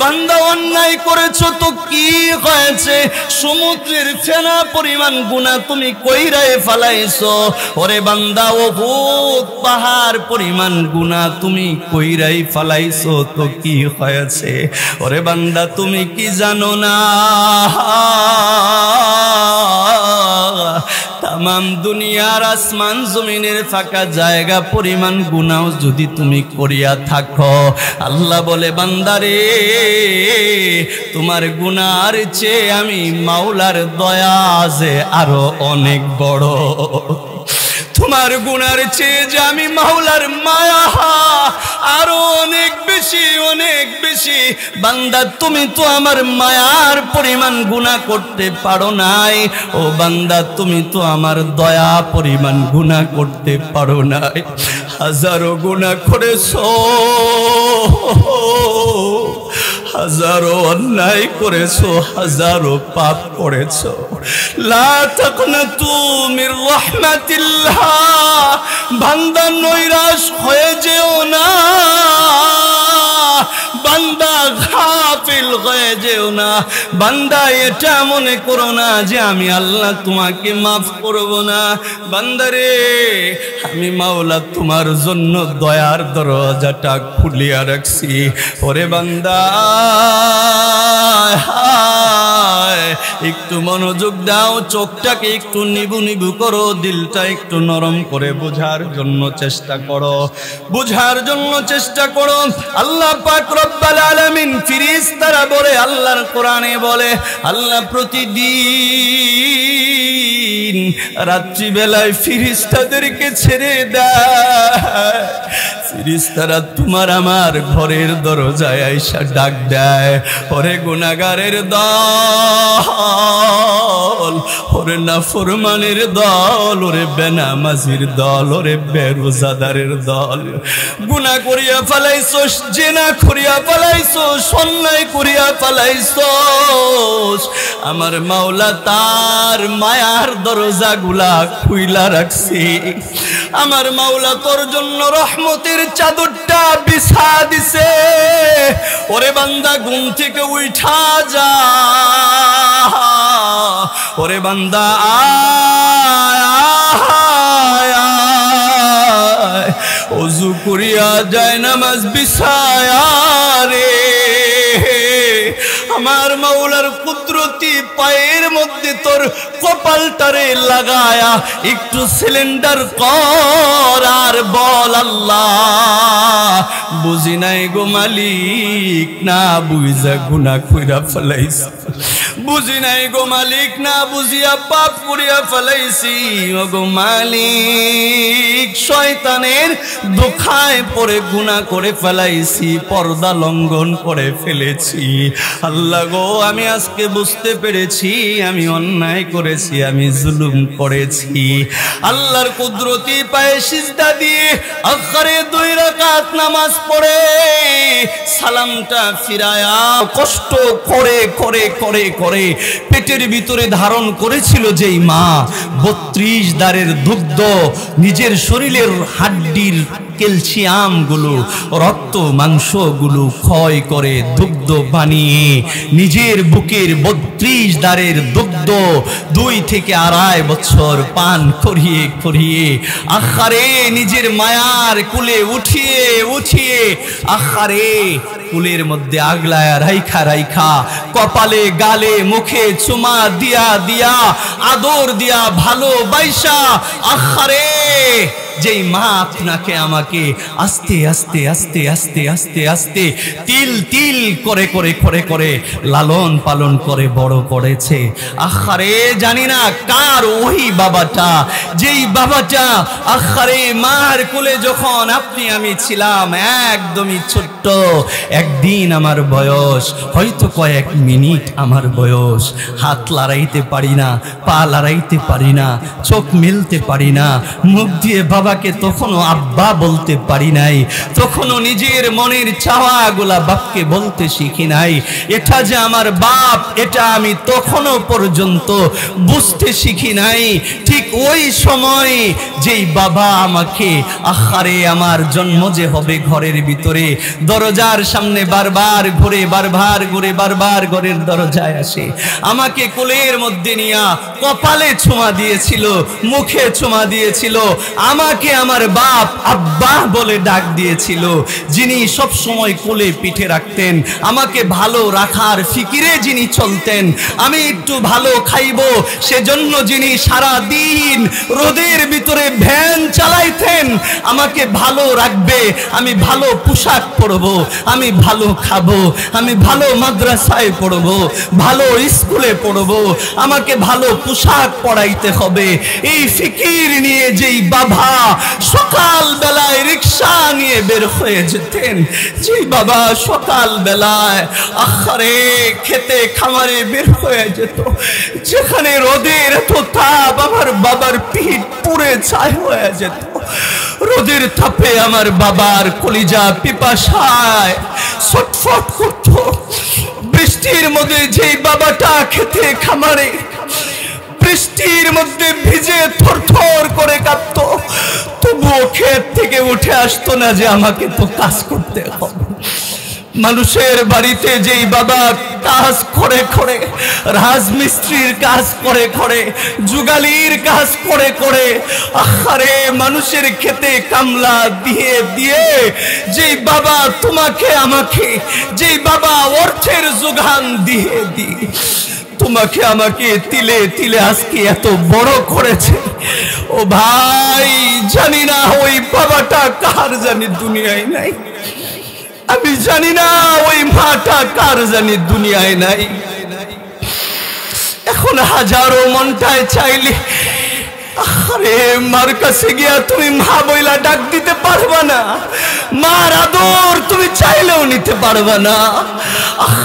বান্দা অন্যায় করেছো তো কি হয়েছে, সমুদ্রের ফেনা পরিমাণ গুনাহ তুমি কইরায় ফেলাইছো। ওরে বান্দা উহুদ পাহাড় পরিমাণ গুনাহ তুমি কইরাই ফেলাইছো তো কি হয়েছে। ওরে বান্দা তুমি কি জানো না, তামাম দুনিয়ার আসমান জমিনের ফাঁকা জায়গা পরিমাণ গুনাহ যদি তুমি করিয়া থাকো, আল্লাহ বলে বান্দারে তোমার গুনার চেয়ে আমি মাওলার দয়া যে আরো অনেক বড়। তোমার গুনার চেয়ে যে আমি মাওলার মায়া আরো অনেক বেশি, অনেক বেশি। বান্দা তুমি তো আমার মায়ার পরিমাণ গুনাহ করতে পারো নাই, ও বান্দা তুমি তো আমার দয়া পরিমাণ গুনাহ করতে পারো নাই। হাজারো গুনাহ করেছো, হাজারো অন্যায় করেছো, হাজারো পাপ করেছো। লা তাকনাতু মির রাহমাতিল্লাহ, বান্দা নৈরাশ হয়ে যেও না, বান্দা গাফিল হয়ে যেও না, বান্দা এটা মনে করো না যে আমি আল্লাহ তোমাকে মাফ করব না। বান্দারে আমি মাওলা তোমার জন্য দয়ার দরজাটা খুলিয়া রাখছি। ওরে বান্দা একটু মনোযোগ দাও, চোখটাকে একটু নিবু নিবু করো, দিলটা একটু নরম করে বোঝার জন্য চেষ্টা করো, বোঝার জন্য চেষ্টা করো। আল্লাহ পাক রব্বুল আলামিন ফেরেশতারা বলে, আল্লাহর কোরআনে বলে, আল্লাহ প্রতিদিন রাত্রি বেলায় ফেরেশতাদেরকে ছেড়ে দেয়। ফেরেশতারা তোমার আমার ঘরের দরজায় আইসা ডাক দেয়, ওরে গুনাহগারের দল, ওরে নাফরমানের দল, ওরে বেনামাজির দল, ওরে বেরোজাদারের দল, গুনাহ করিয়া ফেলাইছস, জিনা করিয়া ফেলাইছস, অন্যায় করিয়া ফেলাইছস। আমার মাওলা তার মায়ার দরজাগুলা খুইলা রাখছি। আমার মাওলা তোর জন্য রহমতের চাদরটা বিছা দিছে। ওরে বান্দা ঘুম থেকে উঠা যা, ওরে বান্দা আয়, ওযু করিয়া যায় নামাজ বিছায়া রে। আমার মাওলার কুদরতি পায়ের মধ্যে তোর কপালটারে লাগায়া একটু সিলিন্ডার কর আর বল, আল্লাহ বুঝি নাই গো মালিক, না বুঝা গুনাহ কইরা ফেলাইছি, বুঝি নাই গো মালিক, না বুঝিয়া পাপ করিয়া ফেলাইছি। ও গো মালিক, শয়তানের ধোঁকায় পড়ে গুনাহ করে ফেলাইছি, পর্দা লঙ্ঘন করে ফেলেছি। আল্লাহ গো আমি আজকে বুঝতে পেরেছি আমি অন্যায় করেছি, আমি জুলুম করেছি। আল্লাহর কুদরতি পায়ে সিজদা দিয়ে আখরে 2 রাকাত নামাজ পড়ে সালামটা ফিরায়া কষ্ট করে করে করে করে পেটের ভিতরে ধারণ করেছিল যেই মা 32 দারের দুগ্ধ নিজের শরীরের হাড্ডির ক্যালসিয়াম গুলো রক্ত মাংস গুলো ক্ষয় করে দুগ্ধ বানিয়ে নিজের বুকের 32 দারের দুগ্ধ 2 থেকে 2.5 বছর পান করিয়ে করিয়ে আখারে নিজের মায়ার কুলে উঠিয়ে উঠিয়ে আখারে কুলের মধ্যে আগলায়া রাইখা রাইখা কপালে গালে মুখে চুমা দিয়া দিয়া আদর দিয়া ভালোবাসা আখারে যেই মা আপনাকে আমাকে আস্তে আস্তে আস্তে আস্তে আস্তে আস্তে তিল তিল করে করে করে করে লালন পালন করে বড় করেছে। আখারে জানি না কার ওই বাবাটা, যেই বাবাটা আখারে মার কোলে যখন আপনি আমি ছিলাম একদমই ছোট্ট, একদিন আমার বয়স হয়তো কয়েক মিনিট আমার বয়স, হাত লড়াইতে পারি না, পা লড়াইতে পারি না, চোখ মিলতে পারি না, মুখ দিয়ে বাবাকে তখনও আব্বা বলতে পারি নাই, তখনও নিজের মনের চাওয়াগুলা বাপকে বলতে শিখি নাই। এটা যে আমার বাপ এটা আমি তখনও পর্যন্ত বুঝতে শিখি নাই। ঠিক ঠিক ওই সময় যেই বাবা আমাকে আহারে আমার জন্ম যে হবে ঘরের ভিতরে দরজার সামনে বারবার ঘুরে বারবার ঘরের দরজায় আসে, আমাকে কোলের মধ্যে নিয়া কপালে ছোঁয়া দিয়েছিল, মুখে ছোঁয়া দিয়েছিল, আমাকে আমার বাপ আব্বা বলে ডাক দিয়েছিল, যিনি সব সময় কোলে পিঠে রাখতেন, আমাকে ভালো রাখার ফিকিরে যিনি চলতেন, আমি একটু ভালো খাইবো সেজন্য যিনি সারা দিন রোদের ভিতরে ভ্যান চালাইতেন, আমাকে ভালো রাখবে, আমি ভালো পোশাক পরবো, আমি ভালো খাবো, আমি ভালো মাদ্রাসায় পড়বো, ভালো স্কুলে পড়বো, আমাকে ভালো পোশাক পরাইতে হবে, এই ফিকির নিয়ে যেই বাবা সকাল বেলায় রিক্সা নিয়ে বের হয়ে যেতেন, যেই বাবা সকাল বেলায় আহারে খেতে খামারে বের হয়ে যেত, যেখানে রোদের এত তাপ আমার বাবার পিঠ পুড়ে ছাই হয়ে যেত, রোদের তাপে আমার বাবার কলিজা পিপাসায় ছটফট করত, বৃষ্টির মধ্যে যেই বাবাটা খেতে খামারে বৃষ্টির মধ্যে ভিজে থরথর করে কাঁপত, তবুও ক্ষেত থেকে উঠে আসতো না যে আমাকে তো কাজ করতে হবে। মানুষের বাড়িতে যেই বাবা কাজ করে করে, রাজমিস্ত্রির কাজ করে করে, যুগালির কাজ করে করে, আহারে মানুষের খেতে কামলা দিয়ে দিয়ে যেই বাবা তোমাকে আমাকে, যেই বাবা অর্থের যোগান দিয়ে দিয়ে তোমাকে আমাকে তিলে তিলে আজকে এত বড় করেছে, ও ভাই জানি না ওই বাবাটা কার জানি দুনিয়ায় নাই, আমি জানি না ওই মাটা কার জানি দুনিয়ায় নাই। এখন হাজারো মনটায় চাইলে আরে মার কাছে গিয়া তুমি মা বইলা ডাক দিতে পারবা না, মার আদর তুমি চাইলেও নিতে পারবা না।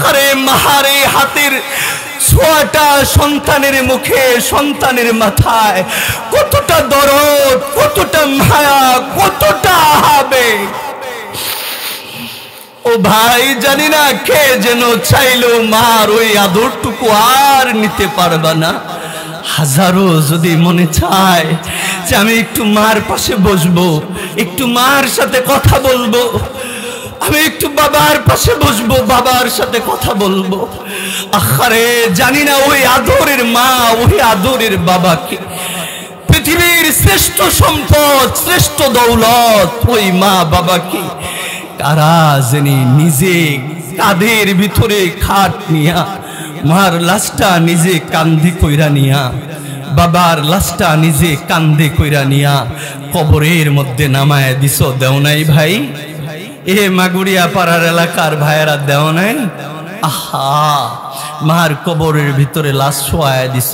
আরে মাহারে হাতের ছোঁয়াটা সন্তানের মুখে, সন্তানের মাথায় কতটা দরদ, কতটা মায়া, কতটা আবেগ। ও ভাই জানি না কে যেন চাইলেও মার ওই আদরটুকু আর নিতে পারবা না। হাজারো যদি মনে চায় যে আমি একটু মার পাশে বসবো, একটু মার সাথে কথা বলবো, আমি একটু বাবার পাশে বসবো, বাবার সাথে কথা বলবো, আহারে জানি না ওই আদরের মা, ওই আদরের বাবাকে, পৃথিবীর শ্রেষ্ঠ সম্পদ, শ্রেষ্ঠ দৌলত ওই মা বাবাকে কারা জানি নিজে কাঁধের ভিতরে খাট নিয়া, মার লাশটা নিজে কান্ধে কইরা নিয়া, বাবার লাশটা নিজে কান্ধে কইরা নিয়া কবরের মধ্যে নামায় দিছ, দেও নাই ভাই? এ মাগুড়িয়া পাড়ার এলাকার ভাইয়েরা দেও নাই? আহা, মার কবরের ভিতরে লাশ শোয়ায় দিছ,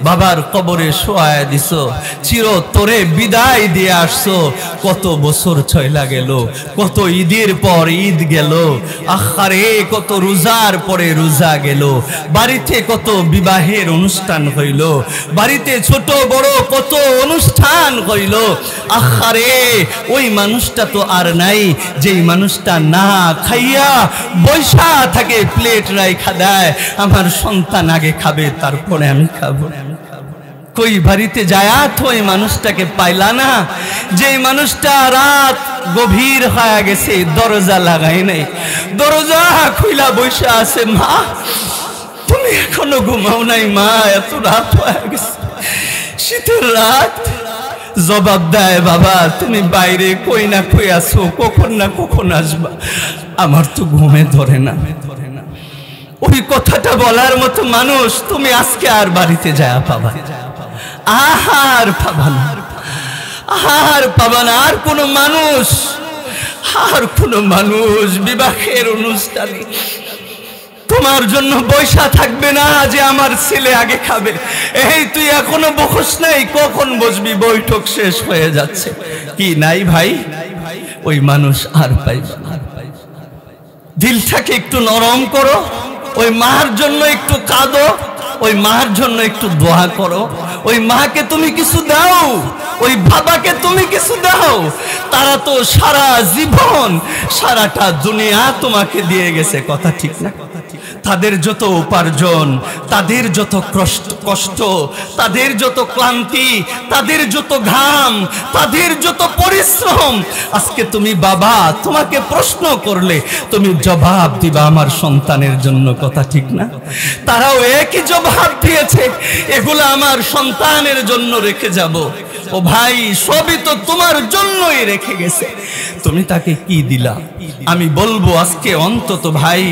বাবার কবরে শোয়ায় দিছ, চির তোরে বিদায় দিয়ে আসছো, কত বছর চইলা গেল, কত ঈদের পর ঈদ গেল, আহারে কত রোজার পরে রোজা গেল, বাড়িতে কত বিবাহের অনুষ্ঠান হইল, বাড়িতে ছোট বড় কত অনুষ্ঠান হইল, আহারে ওই মানুষটা তো আর নাই, যেই মানুষটা না খাইয়া বৈশা থাকে, প্লেট রাইখা দেয়, আমার সন্তান আগে খাবে তারপরে আমি খাবো। কই বাড়িতে যায়া তো ওই মানুষটাকে পাইলা না, যে মানুষটা রাত গভীর হয়ে গেছে, দরজা লাগাই নাই, দরজা খুইলা বৈশা আছে, মা তুমি এখনো ঘুমাও নাই, মা এত রাত হয়ে গেছে, শীতের রাত। জবাব দেয়, বাবা তুমি বাইরে কই না কই আসো, কখন না কখন আসবা, আমার তো ঘুমে ধরে না। ওই কথাটা বলার মতো মানুষ তুমি আজকে আর বাড়িতে যায় পাবা, আর পাবা না, আর পাবা না। আর কোনো মানুষ, আর কোনো মানুষ বিবাহের অনুষ্ঠানে তোমার জন্য বৈশা থাকবে না যে আমার ছেলে আগে খাবে, এই তুই এখনো বসস নাই, কখন বসবি, বৈঠক শেষ হয়ে যাচ্ছে, কি নাই ভাই? ওই মানুষ আর পাইবা না। দিলটাকে একটু নরম করো, ওই মার জন্য একটু কাঁদো, ওই মার জন্য একটু দোয়া করো। ওই মাকে তুমি কিছু দাও, ওই বাবাকে তুমি কিছু দাও। তারা তো সারা জীবন সারাটা দুনিয়া তোমাকে দিয়ে গেছে, কথা ঠিক না? তাদের যত উপার্জন, তাদের যত কষ্ট, তাদের যত ক্লান্তি, তাদের যত ঘাম, তাদের যত পরিশ্রম, আজকে তুমি বাবা, তোমাকে প্রশ্ন করলে তুমি জবাব দিবা আমার সন্তানের জন্য, কথা ঠিক না? তারাও একই জবাব দিয়েছে, এগুলো আমার সন্তানের জন্য রেখে যাব। ও ভাই, সবই তো তোমার জন্যই রেখে গেছে, তুমি তাকে কি দিলা? আমি বলবো আজকে অন্তত ভাই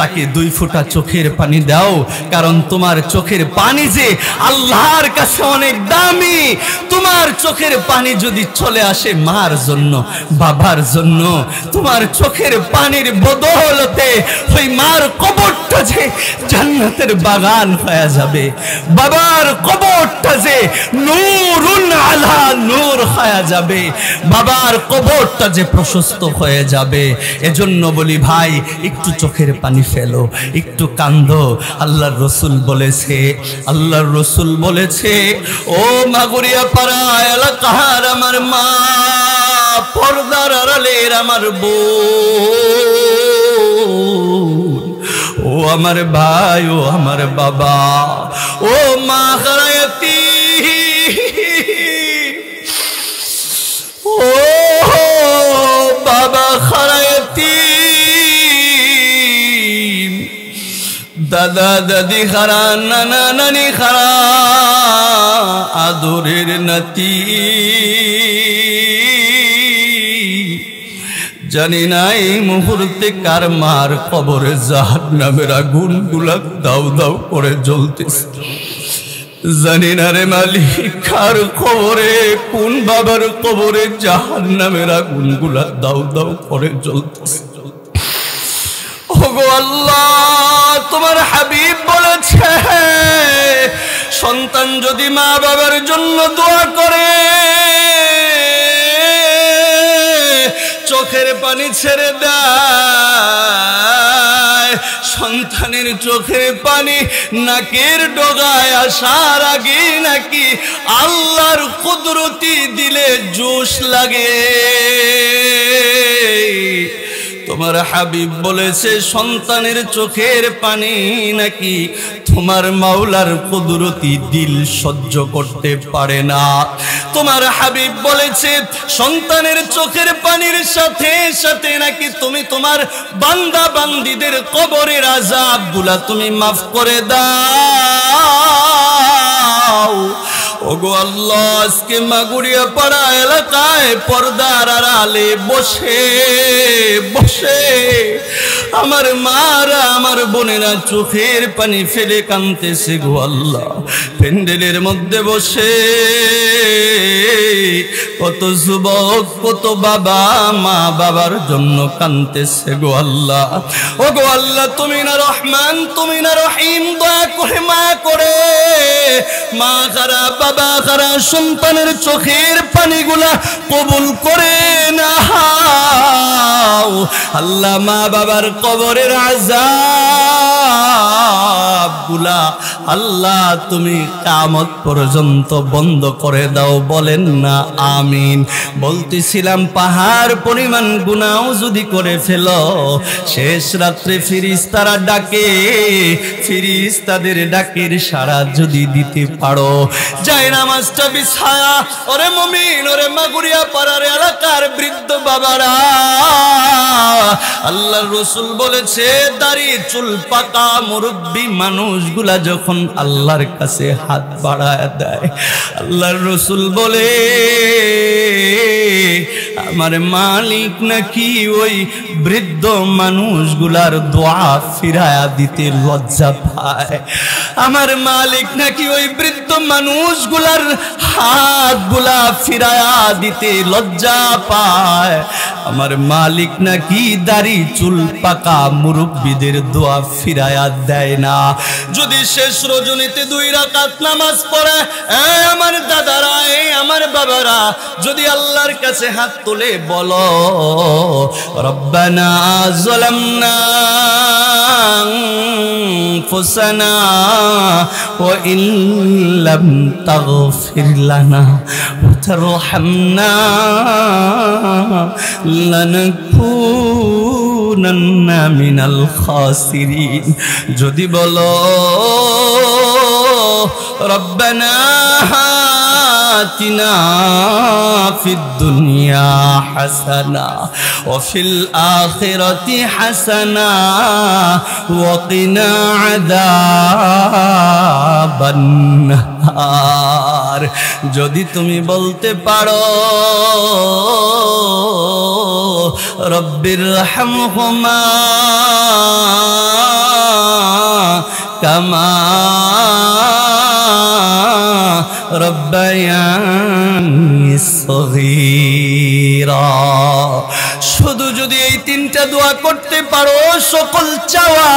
তাকে 2 ফোঁটা চোখের পানি দাও, কারণ তোমার চোখের পানি যে আল্লাহর কাছে অনেক দামি। তোমার চোখের পানি যদি চলে আসে মার জন্য, বাবার জন্য, তোমার চোখের পানির বদৌলতে ওই মার কবরটা যে জান্নাতের বাগান হয়ে যাবে, বাবার কবরটা যে নূরুন আলা নূর হয়ে যাবে, বাবার কবরটা যে প্রশস্ত হয়ে যাবে। এজন্য বলি ভাই, একটু চোখের পানি ফেলো, একটু কান্দো। আল্লাহর রসুল বলেছে, আল্লাহর রসুল বলেছে, ও মাগুরিয়া পাড়া এলাকার আমার মা, পর্দার আড়ালের আমার বোন, ও আমার ভাই, ও আমার বাবা, ও মা খারায়াতি, ও বাবা খারায়াতি, দাদা দাদি খারা, নানা নানি খারা, আদরের নাতি, জানি না এই মুহূর্তে কার মার কবরে জাহান্নামের আগুনগুলা দাউ দাউ করে জ্বলতেছে। জানি না রে মালিক, কার কবরে, কোন বাবার কবরে জাহান্নামের আগুনগুলা দাউ দাউ করে জ্বলতেছে। ওগো আল্লাহ, তোমার হাবিব বলেছে, সন্তান যদি মা বাবার জন্য দোয়া করে, চোখের পানি ছেড়ে দেয়, সন্তানের চোখের পানি নাকের ডগায় আসার আগে নাকি আল্লাহর কুদরতি দিলে জোশ লাগে। তোমার হাবিব বলেছে, সন্তানের চোখের পানি নাকি তোমার মাওলার কুদরতি দিল সহ্য করতে পারে না। তোমার হাবিব বলেছে, সন্তানের চোখের পানির সাথে সাথে নাকি তুমি তোমার বান্দা বান্দীদের কবরের আযাবগুলা তুমি মাফ করে দাও। ওগো আল্লাহ, আজকে মাগুরিয়া পাড়া এলাকায় পর্দার আড়ালে বসে বসে আমার মারা, আমার বোনেরা চোখের পানি ফেলে কাঁদতেছে গো আল্লাহ। প্যান্ডেলের মধ্যে বসে কত যুবক, কত বাবা মা বাবার জন্য কাঁদতেছে গো আল্লাহ। ওগো আল্লাহ, তুমি না রহমান, তুমি না রহিম, দয়া করে মায়া করে মা খারা, বাবা খারা, সন্তানের চোখের পানিগুলা কবুল করে নাও আল্লাহ। মা বাবার কবরের আযাবগুলা আল্লাহ তুমি কিয়ামত পর্যন্ত বন্ধ করে দাও, বলেন না আমিন। বলতেছিলাম, পাহাড় পরিমাণ গুনাহ যদি করে ফেলো, শেষ রাত্রে ফেরেশতারা ডাকে, ফেরেশতাদের ডাকের সাড়া যদি দিতে পারো, যায় নামাজটা বিছায়া, ওরে মুমিন, ওরে মাগুরিয়া পাড়ার এলাকার বৃদ্ধ বাবারা, আল্লাহর রাসূল বলেছে, দাড়ি চুল পাকা মুরব্বি মানুষগুলা যখন আল্লাহর কাছে হাত বাড়ায় দেয়, আল্লাহর রাসূল বলে, আমার মালিক নাকি ওই বৃদ্ধ মানুষগুলার দোয়া ফিরায়া দিতে লজ্জা পায়। আমার মালিক নাকি ওই বৃদ্ধ মানুষগুলার হাতগুলা ফিরায়া দিতে লজ্জা পায়। আমার মালিক নাকি দাড়ি দাড়ি চুল পাকা মুরব্বিদের দোয়া ফিরায়া দেয় না। যদি শেষ রজনীতে 2 রাকাত নামাজ পড়ে, আমার দাদারা, আমার বাবারা, যদি আল্লাহর কাছে হাত তুলে বলো রব্বানা যালামনা আনফুসানা ওয়া ইন লাম তাগফির লানা ওয়া তারহামনা লানাকুনান্না মিনাল খাসিরিন, যদি বলো রব্বানা আতিনা ফিদ দুনিয়া হাসানা ওয়া ফিল আখিরাতি হাসানা ওয়া কিনা আযাবান নার, যদি তুমি বলতে পারো রব্বির হামহুমা কামা রব্বায়ানি সগীরা, শুধু যদি এই 3টা দোয়া করতে পারো, সকল চাওয়া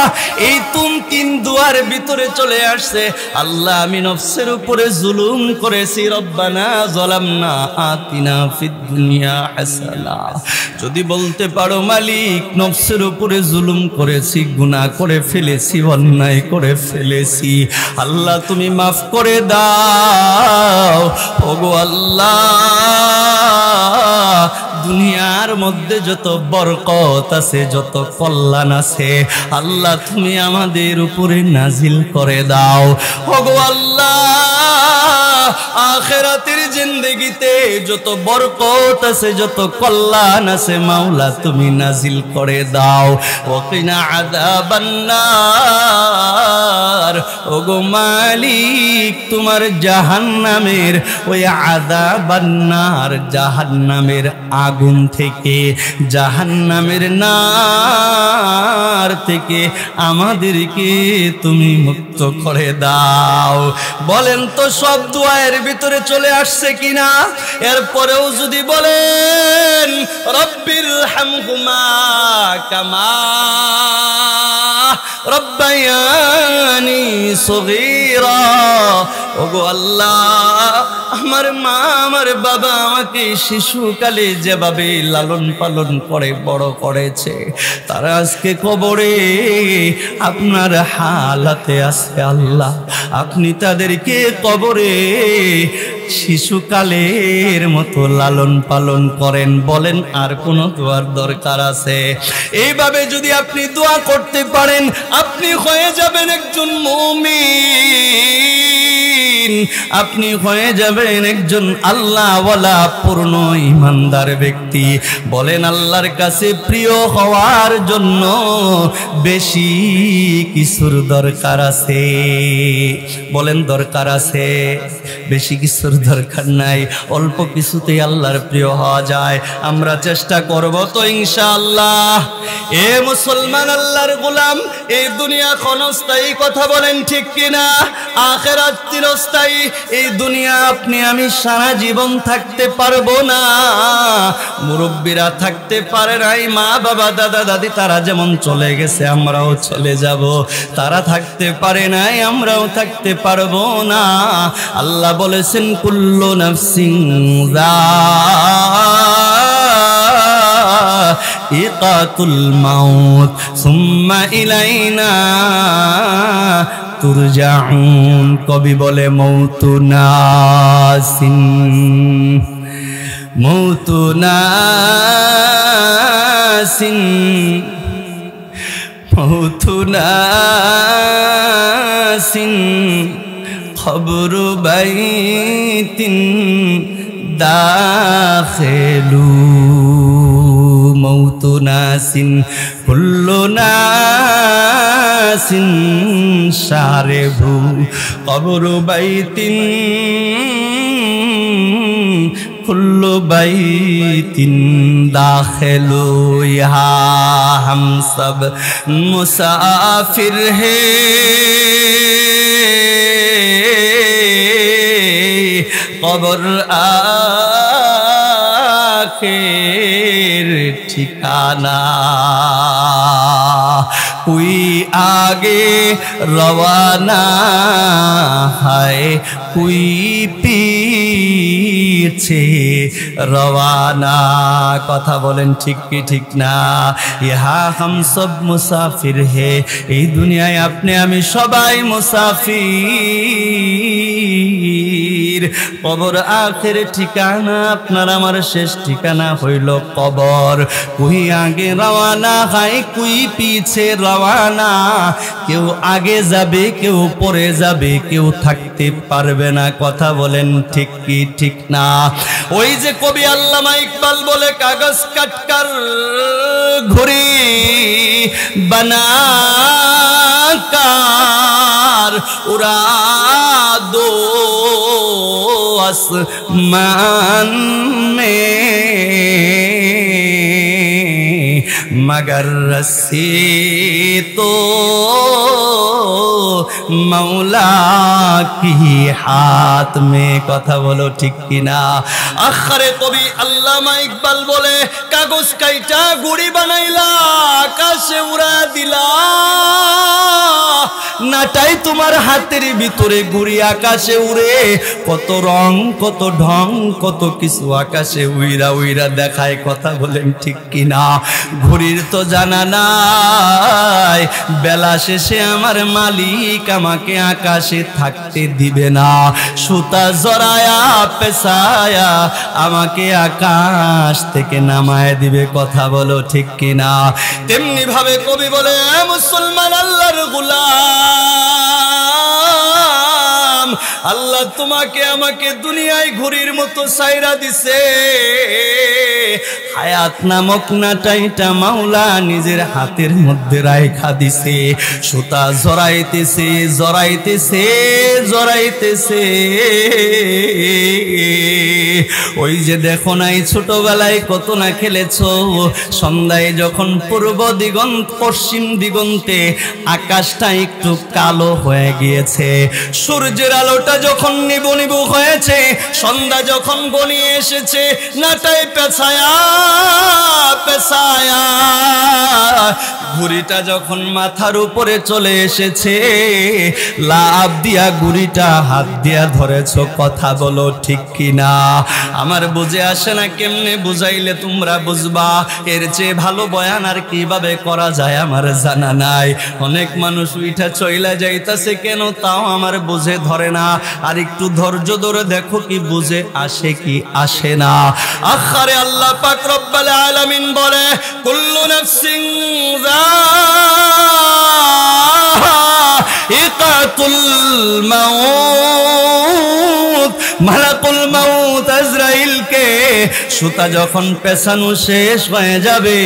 এই 3 দোয়ার ভিতরে চলে আসছে। আল্লাহ, আমি নফসের উপরে জুলুম করেছি, রব্বানা যালামনা আতিনা ফিদ দুনিয়া হাসানা, যদি বলতে পারো মালিক নফসের উপরে জুলুম করেছি, গুনাহ করে ফেলেছি, অন্যায় করে ফেলেছি, আল্লাহ তুমি মাফ করে দাও। ওগো আল্লাহ, দুনিয়ার মধ্যে যত বরকত আছে, যত কল্যাণ আছে, আল্লাহ তুমি আমাদের উপরে নাজিল করে দাও। ওগো আল্লাহ, আখিরাতের জিন্দেগিতে যত বরকত আছে, যত কল্যাণ আছে, মাওলা তুমি নাজিল করে দাও। ওকিনা আযাবান নার, ওগো মালিক তোমার জাহান্নামের ওই আযাবান নার, জাহান্নামের আগুন থেকে, জাহান্নামের নার থেকে আমাদেরকে তুমি মুক্ত করে দাও। বলেন তো সব দোয়ার ভিতরে চলে আসছে কিনা? এরপরেও যদি বলেন রব্বির হামহুমা কামা রব্বায়ানি সগীরা, ওগো আল্লাহ, আমার মা আমার বাবা আমাকে শিশুকালে যেভাবে লালন পালন করে বড় করেছে, তারা আজকে কবরে আপনার হালাতে আছে। আল্লাহ, আপনি তাদেরকে কবরে শিশুকালের মতো লালন পালন করেন। বলেন আর কোন দোয়ার দরকার আছে? এইভাবে যদি আপনি দোয়া করতে পারেন, আপনি হয়ে যাবেন একজন মুমিন, আপনি হয়ে যাবেন একজন আল্লাহওয়ালা পূর্ণ ইমানদার ব্যক্তি। বলেন আল্লাহর কাছে প্রিয় হওয়ার জন্য বেশি কিছুর দরকার আছে? বলেন দরকার আছে? বেশি কিছুর দরকার নাই, অল্প কিছুতেই আল্লাহর প্রিয় হওয়া যায়। আমরা চেষ্টা করব তো ইনশাআল্লাহ। এ মুসলমান আল্লাহর গোলাম, এই দুনিয়া ক্ষণস্থায়ী, কথা বলেন ঠিক কিনা? আখিরাত চিরস্থায়ী। এই দুনিয়া আপনি আমি সারা জীবন থাকতে পারবো না। মুরব্বীরা থাকতে পারে নাই, মা বাবা দাদা দাদি তারা যেমন চলে গেছে আমরাও চলে যাব। তারা থাকতে পারে নাই, আমরাও থাকতে পারবো না। আল্লাহ বলেছেন কুল্লু নাফসিন যায়িকাতুল মাউত সুম্মা ইলাইনা তুরজাউন। কবি বলে মৌতু নাসিন, মৌতু নাসিন, মৌতু নাসিন খবরু বাইতিন দাখিলু। মৌতু নাসিন কুল্লু নাসিন শারিবু কবরু বাইতিন কুল্লু বাইতিন দাখিলু। ইহা হাম সব মুসাফির হে কবর আখির ठिकाना कोई आगे रवाना है कोई पीछे रवाना कथा बोलें ठीक की ठीक ना यहाँ हम सब मुसाफिर है ये दुनिया अपने हमें सबाई मुसाफिर कबर आखिर ठिकाना अपनार आमार शेष ठिकाना हইল कबर कोई आगे रवाना है कोई पीछे रवाना केउ आगे जाबे केउ परे जाबे केउ थाकते पारबे ना कथा बोलें ठीक की ठीक ना ওই যে কবি আল্লামা ইকবাল বলে কাগজ কাটকার ঘুরি बनाकर उड़ा दो आसमान में मगर रस्सी तो मौला की हाथ में कथा बोलो ठीक की ना आखरे कवि अल्लामा इकबाल बोले कागज काइटा गुड़ी बनाइला आकाशे उड़ा दिला नाटाई तुम्हार हाथेर भितरे गुड़ी आकाशे उड़े कत रंग कत ढंग कत किछु आकाशे उइरा उइरा देखाय कथा बोलें ठीक की ना घुड़िर तो जाना नाई बेला शेषे आमार मालिक आमाके आकाशे थाकते दिबे ना सुता जराया पेछाया आमाके आकाश थेके नामाय दिबे कथा बोलो ठीक की ना तेमनि भावे कवि बोले मुसलमान आल्लाहर गुलाम আল্লাহ তোমাকে আমাকে দুনিয়ায় ঘুরির মতো সাইরা দিছে হায়াত নামক নাটাইটা মাওলা নিজের হাতের মধ্যে রাখা দিছে সুতা জড়াইতেছে জড়াইতেছে জড়াইতেছে ওই যে দেখো নাই ছোটবেলায় কত না খেলেছো সন্ধ্যায় যখন পূর্ব দিগন্ত পশ্চিম দিগন্তে আকাশটা একটু কালো হয়ে গিয়েছে সূর্যের আলোটা যখন নিবু নিবু হয়েছে সন্ধ্যা যখন গনিয়ে এসেছে নাটাই পেছায়া পেছায়া ঘুড়িটা যখন মাথার উপরে চলে এসেছে লাভ দিয়া ঘুড়িটা হাত দিয়া ধরেছো কথা বলো ঠিক কি না আমার বুঝে আসে না কেমনে বুঝাইলে তোমরা বুঝবা এর চেয়ে ভালো বয়ান আর কিভাবে করা যায় আমার জানা নাই অনেক মানুষ উইঠা চইলা যাইতাছে কেন তাও আমার বুঝে ধরে না আর একটু ধৈর্য ধরে দেখো কি বুঝে আসে কি আসে না আখরে আল্লাহ পাক রব্বুল আলামিন বলে কুল্লু নাফসিন যায়িকাতুল মাউত মালাকুল মাউত আজরাইল কে সুতা যখন পেছানো শেষ হয়ে যাবে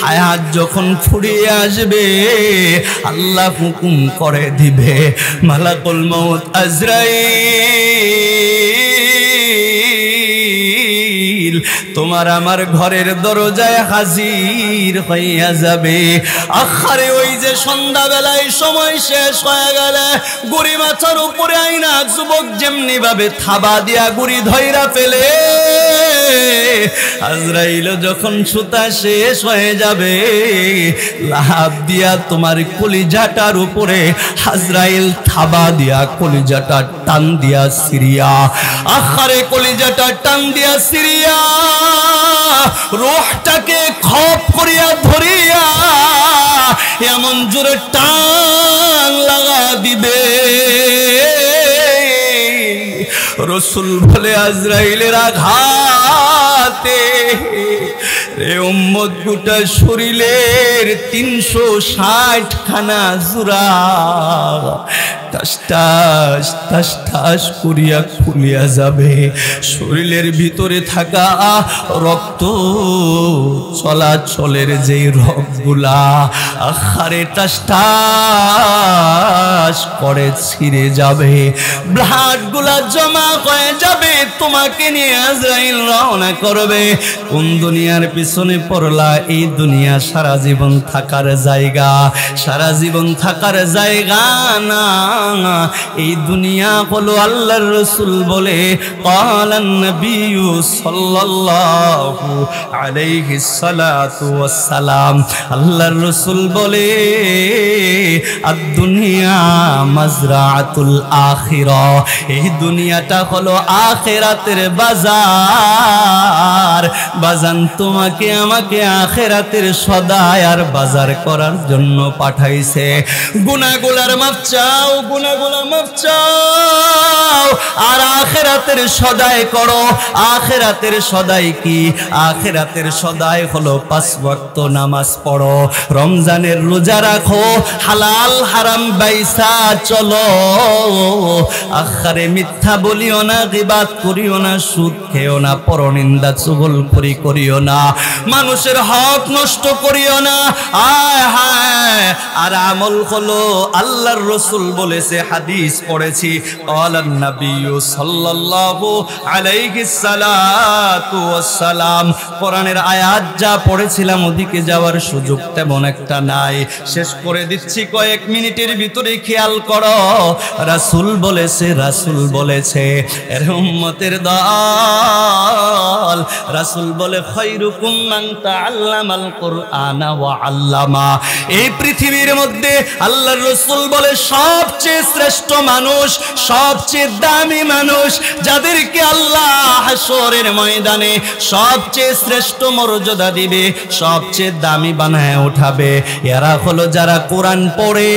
হায়াত যখন ফুরিয়ে আসবে আল্লাহ হুকুম করে দিবে মালাকুল মাউত আজরাইল তোমার আমার ঘরের দরজায় হাজির হইয়া যাবে আখরে ওই যে সন্ধ্যা বেলায় সময় শেষ হয়ে গেলে গুড়ি মাথার উপরে আইনা যুবক যেমনি ভাবে থাবা দিয়া গুড়ি ধইরা ফেলে আজরাইল যখন সুতা শেষ হয়ে যাবে লাভ দিয়া তোমার কলিজাটার উপরে আজরাইল থাবা দিয়া কলিজাটা টান দিয়া সিরিয়া আখরে কলিজাটা টান দিয়া সিরিয়া রূহটাকে খপ করিয়া ধরিয়া এমন জোরে টান লাগা দিবে রসুল বলে আজরাইলের আঘাতে রে উম্মত গোটা শরীরের 360 খানা জোড়া টাস টাস টাস টাস করিয়া খুলিয়া যাবে শরীরের ভিতরে থাকা রক্ত চলাচলের যে রগগুলা আখারে টাস টাস করে ছিঁড়ে যাবে ব্লাডগুলা জমা হয়ে যাবে তোমাকে নিয়ে আজরাইল রওনা করবে কোন দুনিয়ার পিছনে পড়লা এই দুনিয়া সারা জীবন থাকার জায়গা সারা জীবন থাকার জায়গা না এই দুনিয়া হলো আল্লাহর রাসূল বলে ক্বালান নবিয়্যু সাল্লাল্লাহু আলাইহি সালাতু ওয়াস সালাম আল্লাহর রাসূল বলে আদ-দুনিয়া মাজরাআতুল আখিরা এই দুনিয়াটা হলো আখিরাতের বাজার বাজান তোমাকে আমাকে আখিরাতের সদাই আর বাজার করার জন্য পাঠাইছে গুনাহগুলার মাফ চাও গুনাহগুলার মাফ চাও আর আখিরাতের সদাই করো আখিরাতের সদাই কি আখিরাতের সদাই হলো 5 ওয়াক্ত নামাজ পড়ো রমজানের রোজা রাখো হালাল হারাম বাইসা চলো আখারে মিথ্যা বলিও না গীবাত করিও না সুদ খেও না পরনিন্দা চুগলখড়ি করিও না মানুষের হক নষ্ট করিও না আয় হায় আর আমল হলো আল্লাহর রাসূল বলেছে হাদিস পড়েছি ক্বালান নবিয়্যু সাল্লাল্লাহু আলাইহি সালাতু ওয়াস সালাম কোরআনের আয়াত যা পড়েছিলাম ওদিকে যাওয়ার সুযোগ তেমন একটা নাই শেষ করে দিচ্ছি কয়েক মিনিটের ভিতরে খেয়াল করো রাসূল বলেছে এর উম্মতের দল রাসূল বলে খায়রুকুম মান তাআল্লামাল কুরআনা ওয়া আল্লামা এই পৃথিবীর মধ্যে আল্লাহর রাসূল বলে সবচেয়ে শ্রেষ্ঠ মানুষ সবচেয়ে দামি মানুষ যাদেরকে আল্লাহ হাসরের ময়দানে সবচেয়ে শ্রেষ্ঠ মর্যাদা দিবে সবচেয়ে দামি বানায় উঠাবে এরা হলো যারা কোরআন পড়ে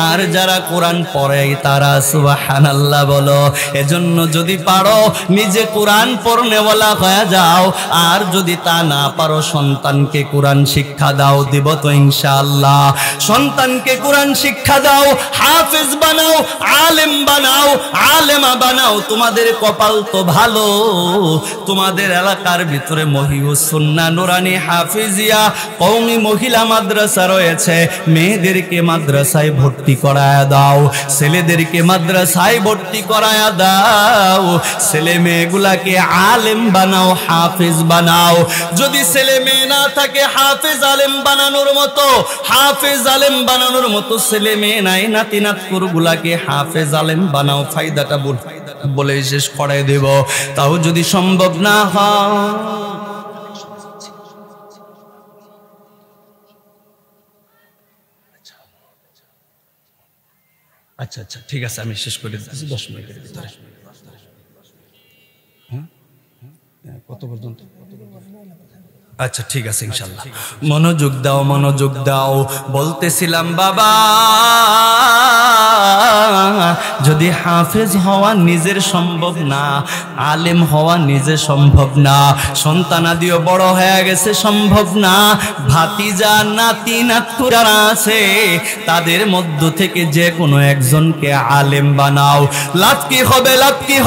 আর যারা কোরআন পড়ে তারা সুবহানাল্লাহ বলো এজন্য যদি পারো নিজে কোরআন পড়নেওয়ালা হয়ে যাও আর যদি তা না পারো সন্তানকে কোরআন শিক্ষা দাও দিব তো ইনশাআল্লাহ সন্তানকে কোরআন শিক্ষা দাও হাফেজ বানাও আলেম বানাও আলেমা বানাও তোমাদের কপাল তো ভালো তোমাদের এলাকার ভিতরে মহিউস সুন্নাহ নুরানি হাফিজিয়া কওমি মহিলা মাদ্রাসা রয়েছে মেয়েদেরকে মাদ্রাসায় ভর্তি করায়া দাও ছেলেদেরকে মাদ্রাসায় ভর্তি করায়া দাও ছেলে মেয়েগুলাকে আলেম বানাও হাফেজ বানাও যদি ছেলে মেয়ে না থাকে হাফেজ আলেম বানানোর মতো ছেলে মেয়ে নাই নাতি নাতকুরগুলাকে হাফেজ আলেম বানাও ফায়দাটা বলে শেষ করে দেব তাও যদি সম্ভব না হয় আচ্ছা আচ্ছা ঠিক আছে আমি শেষ করে দিচ্ছি 10 মিনিটের ভিতরে কত পর্যন্ত আচ্ছা ঠিক আছে ইনশাআল্লাহ মনোযোগ দাও বলতেছিলাম বাবা যদি হাফেজ হওয়া নিজের সম্ভব না আলেম হওয়া নিজে সম্ভব না সন্তানাদিও বড় হয়ে গেছে সম্ভব না ভাতিজা নাতি নাতকুরা আছে তাদের মধ্য থেকে যে কোনো একজনকে আলেম বানাও লাভ কি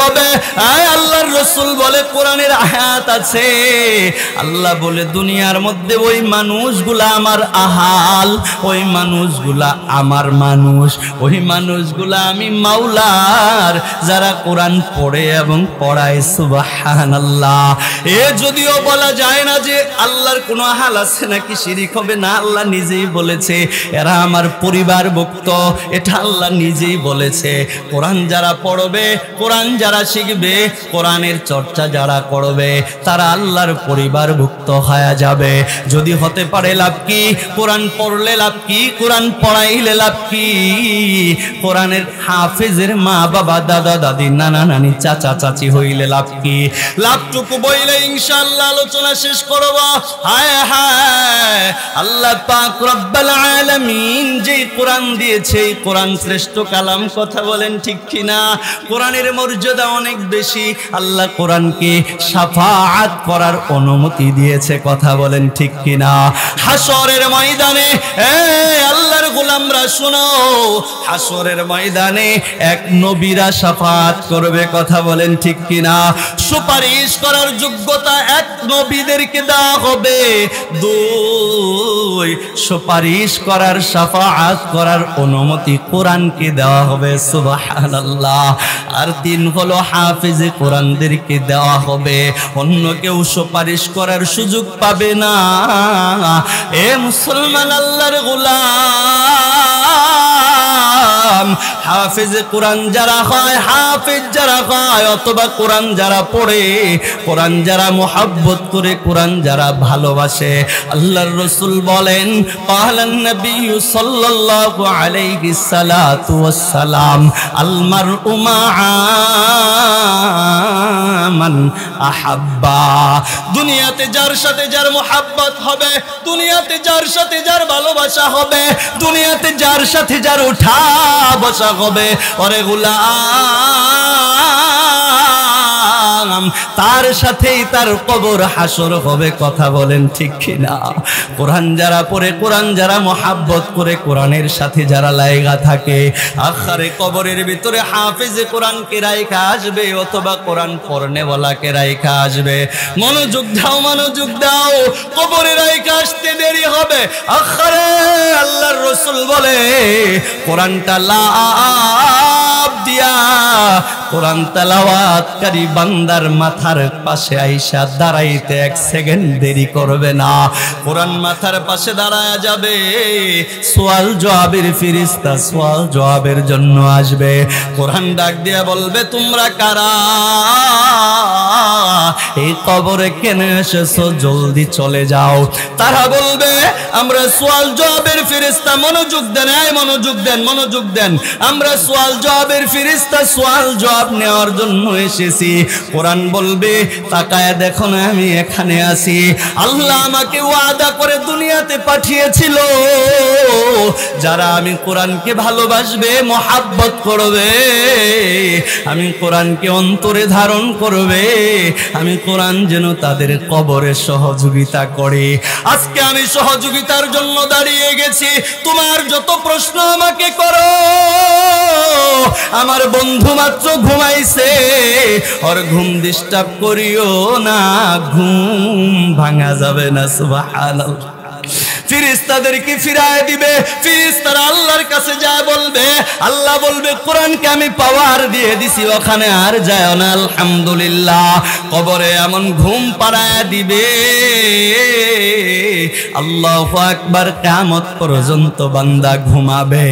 হবে আল্লাহর রাসূল বলে কোরআনের আয়াত আছে আল্লাহ বলে দুনিয়ার মধ্যে ওই মানুষগুলা আমার আহাল ওই মানুষগুলা আমার মানুষ ওই মানুষগুলা আমি মাওলার যারা কোরআন পড়ে এবং পড়ায় সুবহানাল্লাহ এ যদিও বলা যায় না যে আল্লাহর কোনো আহাল আছে নাকি শিরিক হবে না আল্লাহ নিজেই বলেছে এরা আমার পরিবারভুক্ত এটা আল্লাহ নিজেই বলেছে কোরআন যারা পড়বে কোরআন যারা শিখবে কোরআনের চর্চা যারা করবে তারা আল্লাহর পরিবারভুক্ত হয়ে যাবে যদি হতে পারে লাভ কি কোরআন পড়লে লাভ কি কোরআন পড়াইলে লাভ কি কোরআনের হাফেজের মা বাবা দাদা দাদি নানা নানি চাচা চাচি হইলে লাভ কি লাভটুকু বইলে ইনশাআল্লাহ আলোচনা শেষ করব হায় হায় আল্লাহ পাক রব্বুল আলামিন যে কোরআন দিয়েছে এই কোরআন শ্রেষ্ঠ কালাম কথা বলেন ঠিক কিনা কোরআনের মর্যাদা অনেক বেশি আল্লাহ কোরআনকে শাফাআত করার অনুমতি দিয়েছে কথা বলেন ঠিক কিনা হাসরের ময়দানে আল্লাহর গোলামরা শুনো হাসরের ময়দানে এক নবীরা শাফাআত করবে কথা বলেন ঠিক কিনা সুপারিশ করার যোগ্যতা এক নবীদেরকে দেওয়া হবে দুই সুপারিশ করার শাফাআত করার অনুমতি কোরআনকে দেওয়া হবে সুবহানাল্লাহ আর তিন হলো হাফেজে কোরআনদেরকে দেওয়া হবে অন্য কেউ সুপারিশ করার সুযোগ পাবে না এ মুসলমান আল্লাহর গোলাম হাফেজ কোরআন যারা হয়, হাফেজ যারা হয় অথবা কোরআন যারা পড়ে, কোরআন যারা মুহাব্বত করে, কোরআন যারা ভালোবাসে, আল্লাহর রাসূল বলেন ক্বালান নবী সাল্লাল্লাহু আলাইহি সাল্লাতু ওয়াস সালাম আল মারউ মাআ মান আহাব্বা। দুনিয়াতে যার সাথে যার মুহাব্বত হবে, দুনিয়াতে যার সাথে যার ভালোবাসা হবে, দুনিয়াতে যার সাথে যার উঠা বসা হবে, ওরে গোলাম তার সাথেই তার কবর হাসর হবে। কথা বলেন ঠিক কিনা? কোরআন যারা পড়ে, কোরআন যারা মুহাব্বত করে, কোরআনের সাথে যারা লায়গা থাকে, আখিরে কবরের ভিতরে হাফেজে কোরআনকে রাইখা আসবে অথবা কোরআন পড়নেওয়ালাকে রাইখা আসবে। মনোযোগ দাও, মনোযোগ দাও, কবরে রাইখা আসতে দেরি হবে। আখিরে আল্লাহর রাসূল বলে কোরআনটা লাভ দিয়া কোরআন তেলাওয়াতকারী বান্দার মাথার পাশে আইসা দাঁড়াইতে এক সেকেন্ড দেরি করবে না। কোরআন মাথার পাশে দাঁড়ায়া যাবে, সওয়াল জবাবের ফেরেশতা সওয়াল জবাবের জন্য আসবে। কোরআন ডাক দিয়া বলবে তোমরা কারা, এই কবরে কেন এসেছো, জলদি চলে যাও। তারা বলবে আমরা সওয়াল জবাবের ফেরেশতা। মনোযোগ দেন, মনোযোগ দেন, মনোযোগ দেন। আমরা সওয়াল জবাবের ফেরেশতা, সওয়াল জবাব নেওয়ার জন্য এসেছি। কোরআন বলবে তাকায় দেখো না আমি এখানে আছি। আল্লাহ আমাকে ওয়াদা করে দুনিয়াতে পাঠিয়েছিল, যারা আমি কোরআনকে ভালোবাসবে, মুহাব্বত করবে, আমি কোরআনকে অন্তরে ধারণ করবে, আমি কোরআন যেন তাদের কবরে সহযোগিতা করে। আজকে আমি সহযোগিতার জন্য দাঁড়িয়ে গেছি। তোমার যত প্রশ্ন আমাকে করো। আমার বন্ধু মাত্র ঘুমাইছে, ওর ঘুম ডিস্টার্ব করিও না, ঘুম ভাঙা যাবে না। সুবহানাল্লাহ। ফেরেশতাদেরকে ফিরায় দিবে। ফেরেশতারা আল্লাহর কাছে যায় বলবে, আল্লাহ বলবে কোরআনকে আমি পাওয়ার দিয়ে দিছি, ওখানে আর যায় না। আলহামদুলিল্লাহ। কবরে এমন ঘুম পাড়ায় দিবে, আল্লাহু আকবার। কিয়ামত পর্যন্ত বান্দা ঘুমাবে।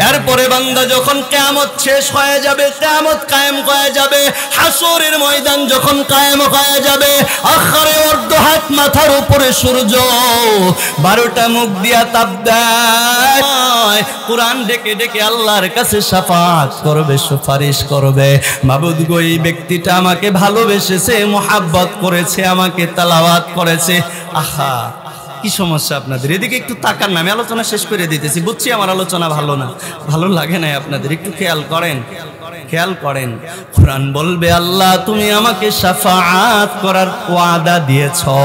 এরপরে বান্দা যখন কিয়ামত শেষ হয়ে যাবে, কিয়ামত কায়েম হয়ে যাবে, হাসরের ময়দান যখন কায়েম হয়ে যাবে, আখিরে অর্ধ হাত মাথার উপরে সূর্য 12টা মুখ দিয়া তাপ দেয়। কোরআন ডেকে ডেকে আল্লাহর কাছে শাফাআত করবে, সুপারিশ করবে। মাবুদ গো, এই ব্যক্তিটা আমাকে ভালোবেসেছে, মুহাব্বত করেছে, আমাকে তেলাওয়াত করেছে। আহা কি সমস্যা আপনাদের? এদিকে একটু তাকান না, আমি আলোচনা শেষ করে দিতেছি। বুঝছি আমার আলোচনা ভালো না, ভালো লাগে না আপনাদের, একটু খেয়াল করেন, খেয়াল করেন। কোরআন বলবে আল্লাহ তুমি আমাকে শাফাআত করার ওয়াদা দিয়েছো।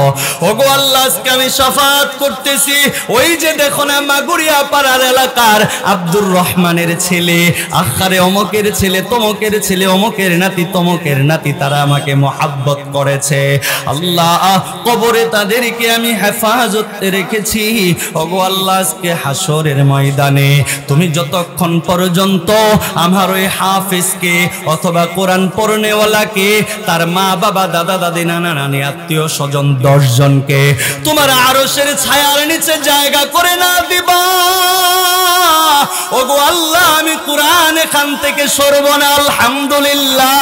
ওগো আল্লাহ, আজকে আমি শাফাআত করতেছি। ওই যে দেখো না মাগুরিয়া পাড়ার এলাকার আব্দুর রহমানের ছেলে, আখারে অমকের ছেলে, তমকের ছেলে, অমকের নাতি, তমকের নাতি, তারা আমাকে মুহাব্বত করেছে। আল্লাহ কবরে তাদেরকে আমি হেফাজতে রেখেছি। ওগো আল্লাহ, আজকে হাসরের ময়দানে তুমি যতক্ষণ পর্যন্ত আমার ওই হাফেজ অথবা কোরআন পড়নেওয়ালাকে, তার মা বাবা, দাদা দাদি, নানা নানি, আত্মীয় স্বজন 10 জনকে তোমার আরশের ছায়ার নিচে জায়গা করে না দিবা, ওগো আল্লাহ আমি কোরআন এখান থেকে সরব না। আলহামদুলিল্লাহ।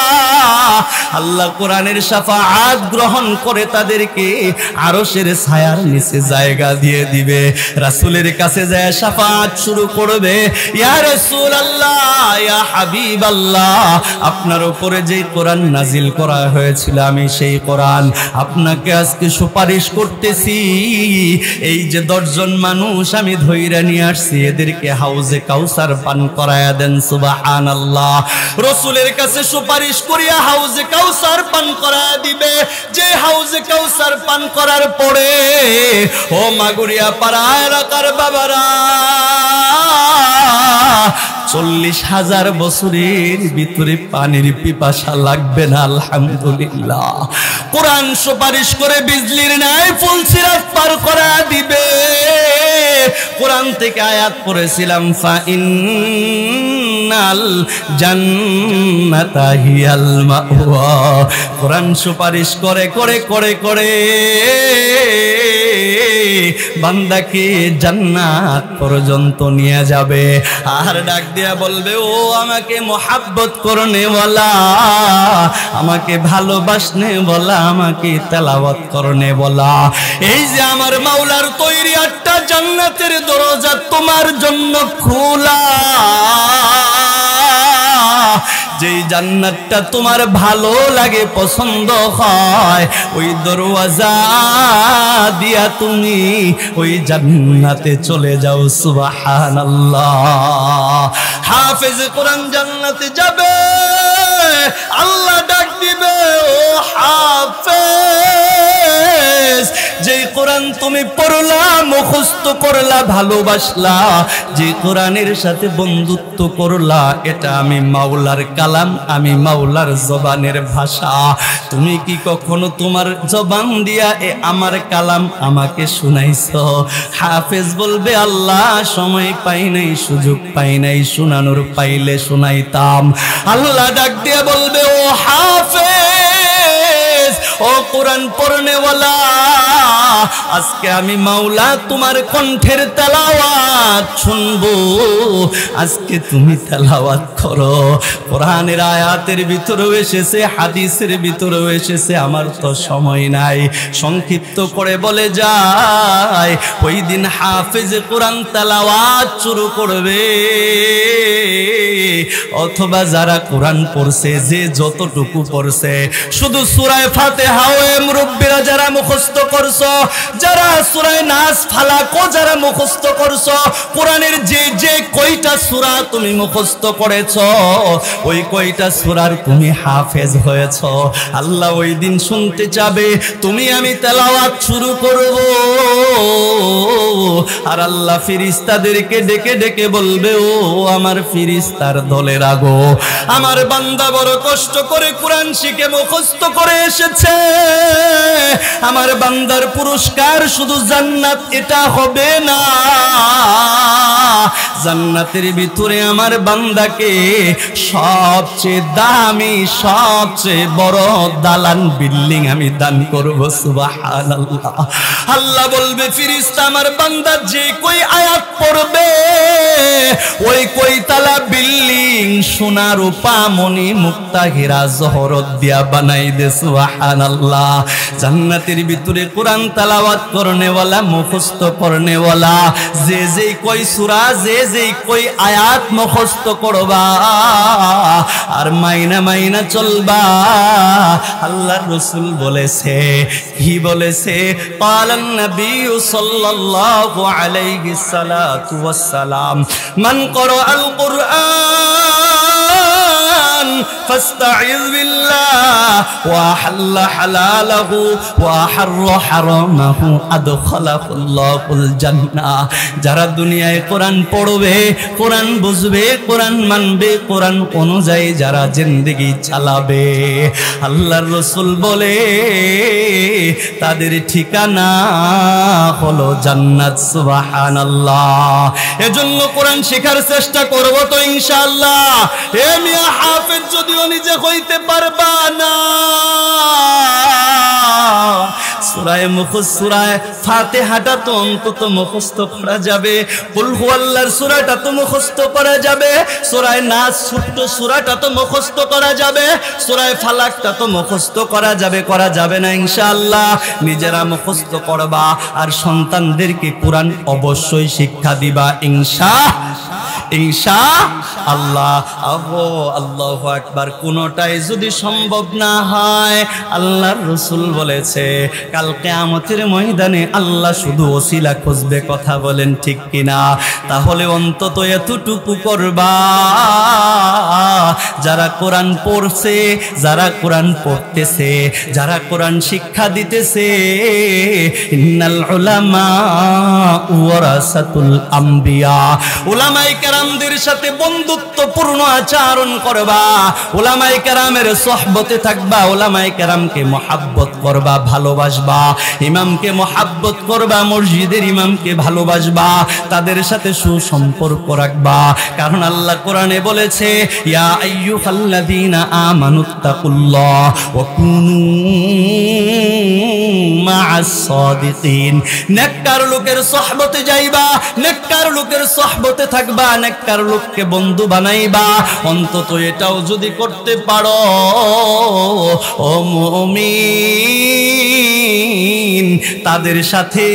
আল্লাহ কোরআনের শাফাআত গ্রহণ করে তাদেরকে আরশের ছায়ার নিচে জায়গা দিয়ে দিবে। রাসূলের কাছে যায় শাফাআত শুরু করবে। ইয়া রাসূলুল্লাহ, ইয়া হাবিবাল্লাহ, আপনার উপরে যে কোরআন নাজিল করা হয়েছিল, আমি সেই কোরআন আপনাকে আজকে সুপারিশ করতেছি। এই যে 10 জন মানুষ আমি ধইরা নিয়ে আসছি, এদেরকে হাউজে কাউসার পান করায়া দেন। সুবহানাল্লাহ। রাসূলের কাছে সুপারিশ করিয়া হাউজে কাউসার পান করায়া দিবে। যে হাউজে কাউসার পান করার পরে, ও মাগুরিয়া পাড়া এলাকার বাবারা, 40,000 বছরের ভিতরে পানির পিপাসা লাগবে না। আলহামদুলিল্লাহ। কোরআন সুপারিশ করে বিজলির ন্যায় ফুলসিরাত পার করা দিবে। কোরআন থেকে আয়াত পড়েছিলাম, ইন্নাল জান্নাতা হিয়াল মাওয়া। কোরআন সুপারিশ করে করে করে করে বান্দাকে জান্নাত পর্যন্ত নিয়ে যাবে। আর ডাক দিয়া বলবে, ও আমাকে মোহাব্বত করনে ওয়ালা, আমাকে ভালোবাসনে বলা, আমাকে তেলাওয়াত করনে বলা। এই যে আমার মাওলার তৈরি একটা জান্নাতের দরজা তোমার জন্য খোলা, যেই জান্নাতটা তোমার ভালো লাগে, পছন্দ হয়, ওই দরওয়াজা দিয়া তুমি ওই জান্নাতে চলে যাও। সুবহানাল্লাহ। হাফেজ কোরআন জান্নাতে যাবে, আল্লাহ ডাক দিবে, ও হাফেজ, যে কোরআন তুমি পড়লা, মুখস্থ করলা, ভালোবাসলা, যে কোরআনের সাথে বন্ধুত্ব করলা, এটা আমি মাওলার কালাম, আমি মাওলার জবানের ভাষা। তুমি কি কখনো তোমার জবান দিয়া আমার কালাম আমাকে শুনাইছো? হাফেজ বলবে, আল্লাহ সময় পাই নাই, সুযোগ পাই নাই, শোনানোর পাইলে শোনাইতাম। আল্লাহ ডাক দিয়া বলবে, ও হাফেজ, ও কোরআন পড়নেওয়ালা, আজকে আমি মাওলা তোমার কণ্ঠের তেলাওয়াত শুনবো, আজকে তুমি তেলাওয়াত করো। কোরআনের আয়াতের ভিতরেও এসেছে, হাদিসের ভিতরেও এসেছে, আমার তো সময় নাই, সংক্ষিপ্ত করে বলে যায়, ওই দিন হাফেজ কোরআন তেলাওয়াত শুরু করবে, অথবা যারা কোরআন পড়ছে, যে যতটুকু পড়ছে, শুধু সূরা ফাতিহা ও মুরব্বিরা যারা মুখস্থ করছো, যারা সূরা নাস ফালাক যারা মুখস্থ করছো, কোরআনের যে যে কয়টা সূরা তুমি মুখস্থ করেছো, ওই কয়টা সূরার তুমি হাফেজ হয়েছো, আল্লাহ ওই দিন শুনতে চাবে, তুমি আমি তেলাওয়াত শুরু করব, আর আল্লাহ ফেরেশতাদেরকে ডেকে ডেকে বলবে, ও আমার ফেরেশতার দলের আগো, আমার বান্দা বড় কষ্ট করে কোরআন শিখে মুখস্থ করে এসেছে, আমার বান্দার পুরস্কার শুধু জান্নাত এটা হবে না, জান্নাতের ভিতরে আমার বান্দাকে সবচেয়ে দামি, সবচেয়ে বড় দালান বিল্ডিং আমি দান করব। সুবহানাল্লাহ। আল্লাহ বলবে, ফেরেশতা আমার বান্দা যে কই আয়াত পড়বে, ওই কই তালা বিল্ডিং সোনা রূপা মণি মুক্তা হীরা জহরত দিয়া বানাই দে। সুবহানাল্লাহ। জান্নাতের ভিতরে কোরআন তেলাওয়াত করনেওয়ালা, মুখস্থ করনেওয়ালা, যে যে কই সূরা, যে যে কই আয়াত মুখস্থ করবা আর মাইনা মাইনা চলবা, আল্লাহর রাসূল বলেছে, কি বলেছে? ক্বালান নবী সাল্লাল্লাহু আলাইহি সাল্লাতু ওয়াস সালাম, মান ক্বারাআল কুরআন ফাস্তাইয বিল্লাহ ওয়া হাল্লা হালালাহু ওয়া হাররা হারামাহু আদখালাহুল্লাহুল জান্নাহ। যারা দুনিয়ায় কোরআন পড়বে, কোরআন বুঝবে, কোরআন মানবে, কোরআন অনুযায়ী যারা জিন্দেগি চালাবে, আল্লাহর রাসূল বলে তাদের ঠিকানা হলো জান্নাত। সুবহানাল্লাহ। এজন্য কোরআন শেখার চেষ্টা করব তো ইনশাআল্লাহ। এ মিয়া হাফেজ যদিও নিজে হইতে পারবা না, সূরা ফাতিহাটা তো অন্তত মুখস্থ করা যাবে, কুল হুয়াল্লাহর সূরাটা তো মুখস্থ করা যাবে, সূরা নাস ছোট্ট সূরাটা তো মুখস্থ করা যাবে, সূরা ফালাকটা তো মুখস্থ করা যাবে, করা যাবে না ইনশাআল্লাহ। নিজেরা মুখস্থ করবা আর সন্তানদেরকে কোরআন অবশ্যই শিক্ষা দিবা ইনশাআল্লাহ। আল্লাহু আকবার। কোনটাই যদি সম্ভব না হয়, আল্লাহর রাসূল বলেছে কাল কিয়ামতের ময়দানে আল্লাহ শুধু ওসিলা খুঁজবে। কথা বলেন ঠিক কিনা? তাহলে অন্তত এতটুকু করবা, যারা কোরআন পড়ছে, যারা কোরআন পড়তেছে, যারা কোরআন শিক্ষা দিতেছে, ইন্নাল উলামা ওয়ারাসাতুল আম্বিয়া, উলামায়ে কেরাম ইমামদের সাথে বন্ধুত্বপূর্ণ আচরণ করবা, উলামায়ে কেরামের সোহবতে থাকবা, উলামায়ে কেরামকে মহাব্বত করবা, ভালোবাসবা, ইমামকে মহাব্বত করবা, মসজিদের ইমামকে ভালোবাসবা, তাদের সাথে সুসম্পর্ক রাখবা। কারণ আল্লাহ কোরআনে বলেছে, ইয়া আইয়ুহাল্লাযীনা আমানুত্তাকুল্লাহ ওয়া কুনু মা'আস সাদিকিন। নেককার লোকের সোহবতে যাইবা, নেককার লোকের সোহবতে থাকবা, নেককার লোককে বন্ধু বানাইবা। অন্তত এটাও যদি করতে পারো ও মুমিন, তাদের সাথে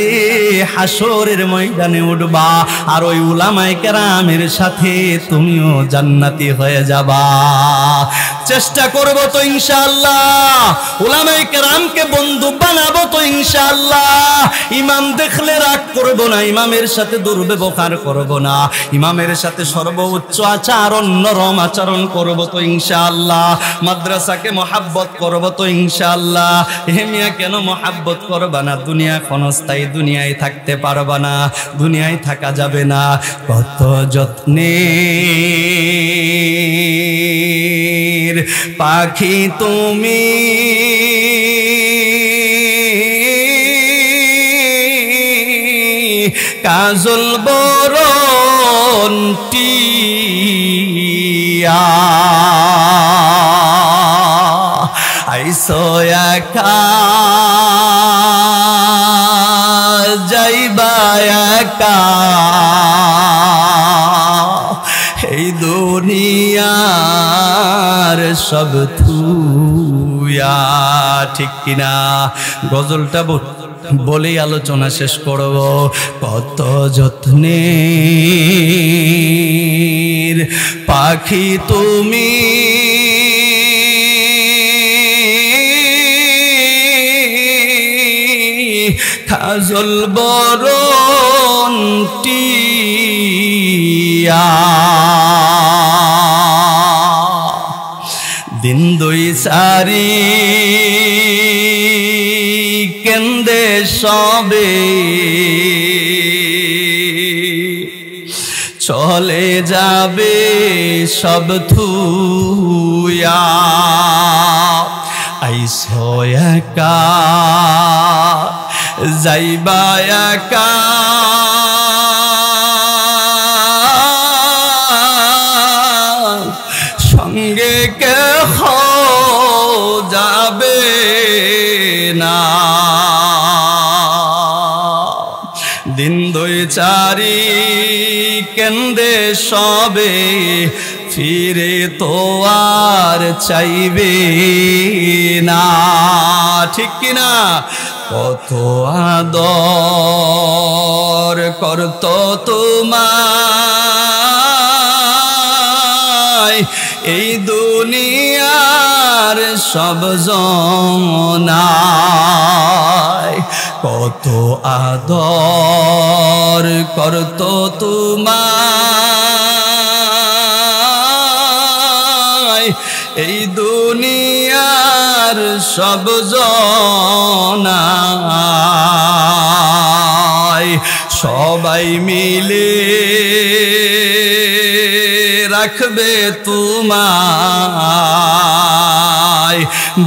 হাসরের ময়দানে উঠবা, আর ওই উলামায়ে কেরামের সাথে তুমিও জান্নাতি হয়ে যাবা। চেষ্টা করব তো ইনশাআল্লাহ, উলামায়ে কেরামকে বন্ধু বানাবো তো ইনশাআল্লাহ। ইমাম দেখলে রাগ করব না, ইমামের সাথে দুর্ব্যবহার করব না, ইমামের সাথে সর্বোচ্চ আচরণ, নরম আচরণ করব তো ইনশাআল্লাহ। মাদ্রাসাকে মহাব্বত করব তো ইনশাআল্লাহ। হে মিয়া, কেন মহাব্বত করবা না? দুনিয়া ক্ষণস্থায়ী, দুনিয়ায় থাকতে পারবা না, দুনিয়ায় থাকা যাবে না। কত যত্নের পাখি তুমি, কাজল বরণ টিয়া, আইসো একা যাইবা একা, এই দুনিয়ার সব থুয়া। ঠিক কিনা? গজলটা বলেই আলোচনা শেষ করব। কত যত্নের পাখি তুমি, কাজল বরণ টিয়া, দিন দুই সারি কেন্দে সবে, চলে যাবে সব থুয়া, আইসো একা যাইবা একা, সঙ্গে কেহ যাবে না। দিন দুই চারি কেন্দে সবে, ফিরে তো আর চাইবে না। ঠিক কিনা? কত আদর করত তোমায় এই দুনিয়ার সব জনায়, কত আদর করত তোমায় এই দুনিয়ার সব জনায়। সবাই মিলে রাখবে তোমায়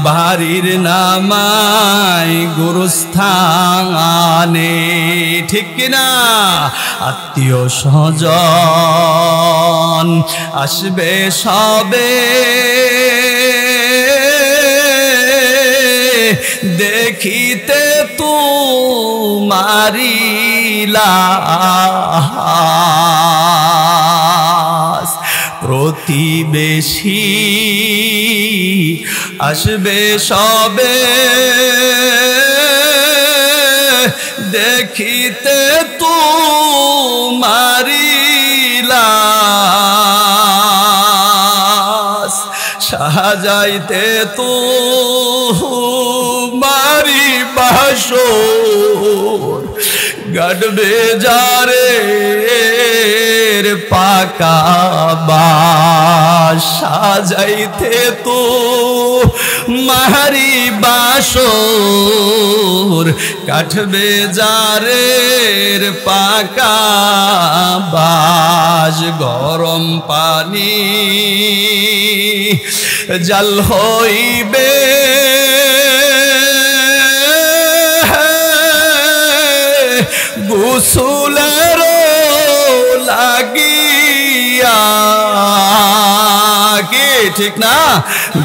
বাড়ির নামায় গুরুস্থানে। ঠিক কিনা? আত্মীয় স্বজন আসবে সবে, দেখিতে তোমারি লাশ, প্রতিবেশী আসবে সবে, দেখিতে তোমারি লাশ, সাজাইতে তোমারি বাসর, গাড়বে যারে পাকা বাস, সাজাইতে তো মারি বাসর কাটবে জারের পাকা বাস গরম পানি জাল হইবে গোসলের লাগিয়া কি ঠিক না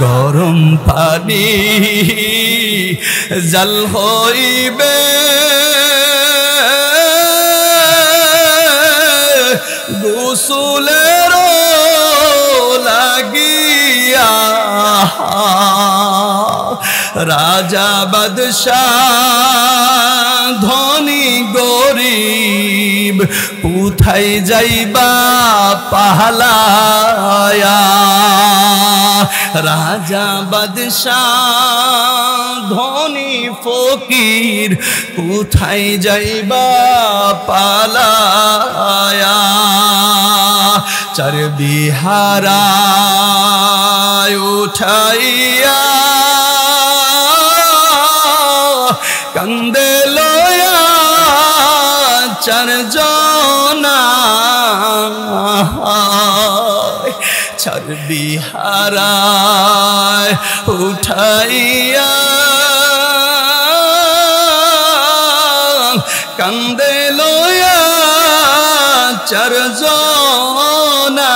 গরম পানি জাল হইবে গোসলের লাগিয়া রাজা বাদশাহ ধনী গরিব কোথায় যাইবা পালায়া রাজা বাদশাহ ধনী ফকির কোথায় যাইবা পালায়া চর্বি হারায় উঠাইয়া কান্দে লয়া চারজনা চর্বি হারায় উঠাইয়া কান্দে লয়া চারজনা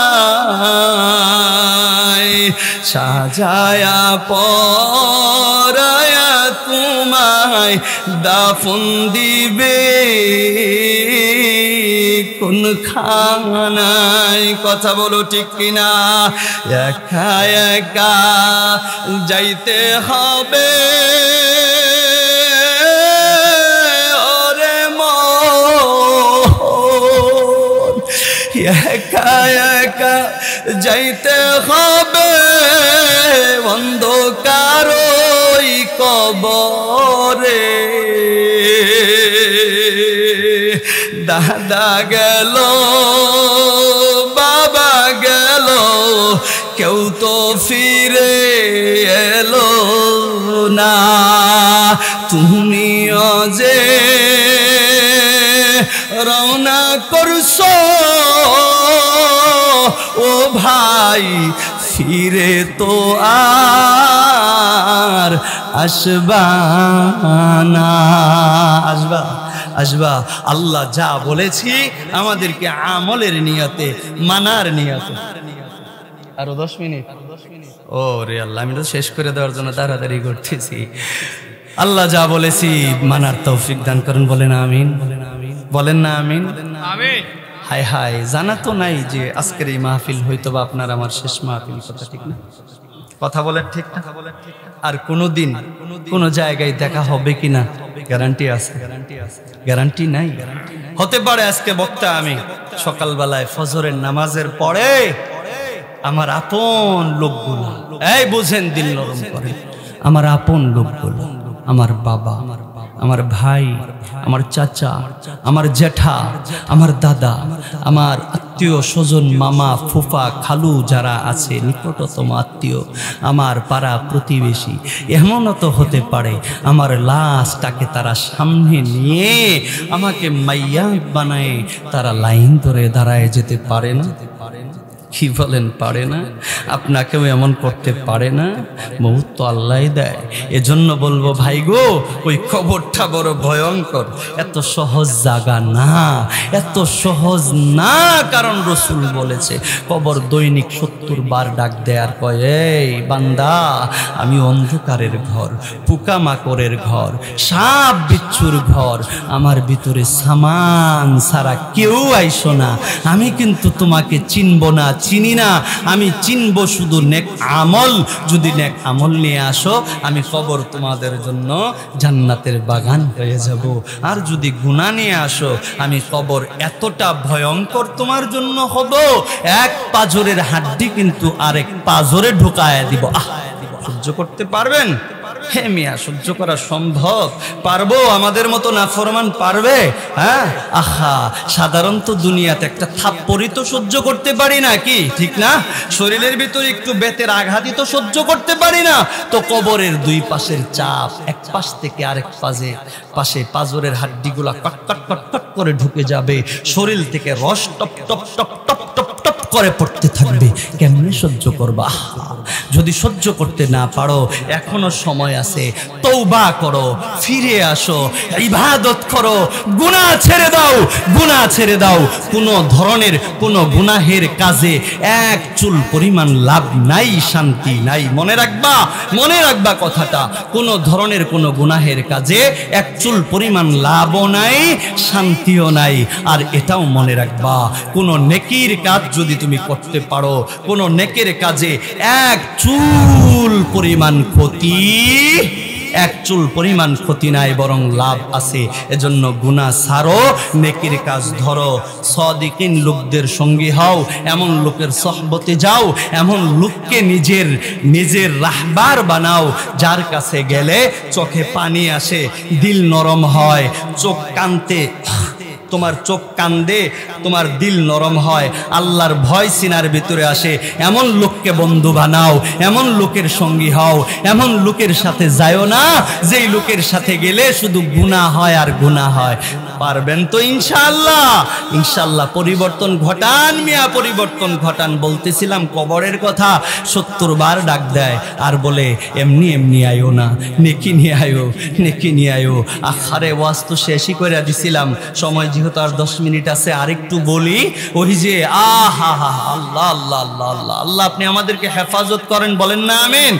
সাজায়া পরায়া তোমায় দাফন দিবে কোন খানায় কথা বলো ঠিক কিনা একা একা যাইতে হবে ওরে মন একা একা যাইতে হবে অন্ধকার ওই কবরে দাদা গেল বাবা গেল কেউ তো ফিরে এলো না তুমিও যে রওনা করছো ও ভাই ফিরে তো আর আসবা না আসবা আসবা আল্লাহ যা বলেছি আমাদেরকে আমলের নিয়তে মানার নিয়তে আরো 10 মিনিট ও রে আল্লাহ আমি তো শেষ করে দেওয়ার জন্য তাড়াতাড়ি করতেছি আল্লাহ যা বলেছি মানার তৌফিক দান করুন বলেন আমিন বলেন না আমিন আমিন হায় হায় জানা তো নাই যে আজকের এই মাহফিল হয়তো বা আপনার আমার শেষ মাহফিল কথা ঠিক না কথা বলেন ঠিক না আর কোনোদিন কোনো জায়গায় দেখা হবে কিনা গ্যারান্টি আছে গ্যারান্টি নাই হতে পারে আজকে বক্তা আমি সকালবেলায় ফজরের নামাজের পরে আমার আপন লোকগুলো এই বুঝেন দিল নরম করে আমার আপন লোকগুলো আমার বাবা আমার ভাই আমার চাচা আমার জেঠা আমার দাদা আমার আত্মীয় স্বজন মামা ফুফা খালু যারা আছে নিকটতম আত্মীয় আমার পাড়া প্রতিবেশী এমনও তো হতে পারে আমার লাশটাকে তারা সামনে নিয়ে আমাকে মাইয়া বানায় তারা লাইন ধরে দাঁড়ায় যেতে পারে না কি বলেন পারে না আপনাকেও এমন করতে পারে না মউত তো আল্লাহই দেয় এজন্য বলবো ভাই গো ওই কবরটা বড় ভয়ঙ্কর এত সহজ জায়গা না এত সহজ না কারণ রাসূল বলেছে কবর দৈনিক 70 বার ডাক দেয় আর কয় এই বান্দা আমি অন্ধকারের ঘর পোকামাকড়ের ঘর সাপ বিচ্ছুর ঘর আমার ভিতরে সামান ছাড়া কেউ আইসো না আমি কিন্তু তোমাকে চিনব না চিনি না আমি চিনব শুধু নেক আমল যদি নেক আমল নিয়ে আসো আমি কবর তোমাদের জন্য জান্নাতের বাগান হয়ে যাব আর যদি গুনাহ নিয়ে আসো আমি কবর এতটা ভয়ঙ্কর তোমার জন্য হব এক পাজরের হাড্ডি কিন্তু আরেক পাজরে ঢোকায় দিব সহ্য করতে পারবেন হে মিয়া সহ্য করা সম্ভব? পারবো? আমাদের মতো নাফরমান পারবে? হ্যাঁ, আহা, সাধারণত দুনিয়াতে একটা থাপ্পড়ই তো সহ্য করতে পারি না, কি ঠিক না? শরীরের ভিতরে একটু বেতের আঘাতই তো সহ্য করতে পারি না, তো কবরের দুই পাশের চাপ, এক পাশ থেকে আরেক পাশে পাঁজরের হাড্ডিগুলা কট কট কট কট করে ঢুকে যাবে, শরীর থেকে রস top top top top top top করে পড়তে থাকবে। কেমনে সহ্য করবা? যদি সহ্য করতে না পারো, এখনো সময় আছে, তওবা করো, ফিরে আসো, ইবাদত করো, গুনাহ ছেড়ে দাও, গুনাহ ছেড়ে দাও। কোনো ধরনের কোনো গুনাহের কাজে এক চুল পরিমাণ লাভ নাই, শান্তি নাই। মনে রাখবা কথাটা। কোনো ধরনের কোনো গুনাহের কাজে এক চুল পরিমাণ লাভও নাই, শান্তিও নাই। আর এটাও মনে রাখবা, কোনো নেকির কাজ যদি তুমি করতে পারো, কোনো নেকের কাজে এক চুল পরিমাণ ক্ষতি নাই, বরং লাভ আছে। এজন্য গুনাহ ছাড়ো, নেকির কাজ ধরো, সাদিকিন লোকদের সঙ্গী হও, এমন লোকের সহবতে যাও, এমন লোককে নিজের রাহবার বানাও, যার কাছে গেলে চোখে পানি আসে, দিল নরম হয়, তোমার চোখ কান্দে, তোমার দিল নরম হয়, আল্লাহর ভয় সিনার ভিতরে আসে। এমন লোককে বন্ধু বানাও, এমন লোকের সঙ্গী হও, এমন লোকের সাথে যাও না যেই লোকের সাথে গেলে শুধু গুনাহ হয় আর গুনাহ হয়। পারবেন তো ইনশাআল্লাহ? ইনশাআল্লাহ পরিবর্তন ঘটান মিয়া, পরিবর্তন ঘটান। বলতেছিলাম কবরের কথা, 70 বার ডাক দেয় আর বলে এমনি এমনি আয়ো না, নেকি নিয়ে আয়ো, নেকি নিয়ে আয়ো। আখারে ওয়াজ তো শেষই করে দিছিলাম, সময় যেহেতু আর 10 মিনিট আছে, আরেকটু বলি। ওই যে আহা হা, আল্লাহ আল্লাহ আল্লাহ আল্লাহ আল্লাহ, আপনি আমাদেরকে হেফাজত করেন, বলেন না আমিন।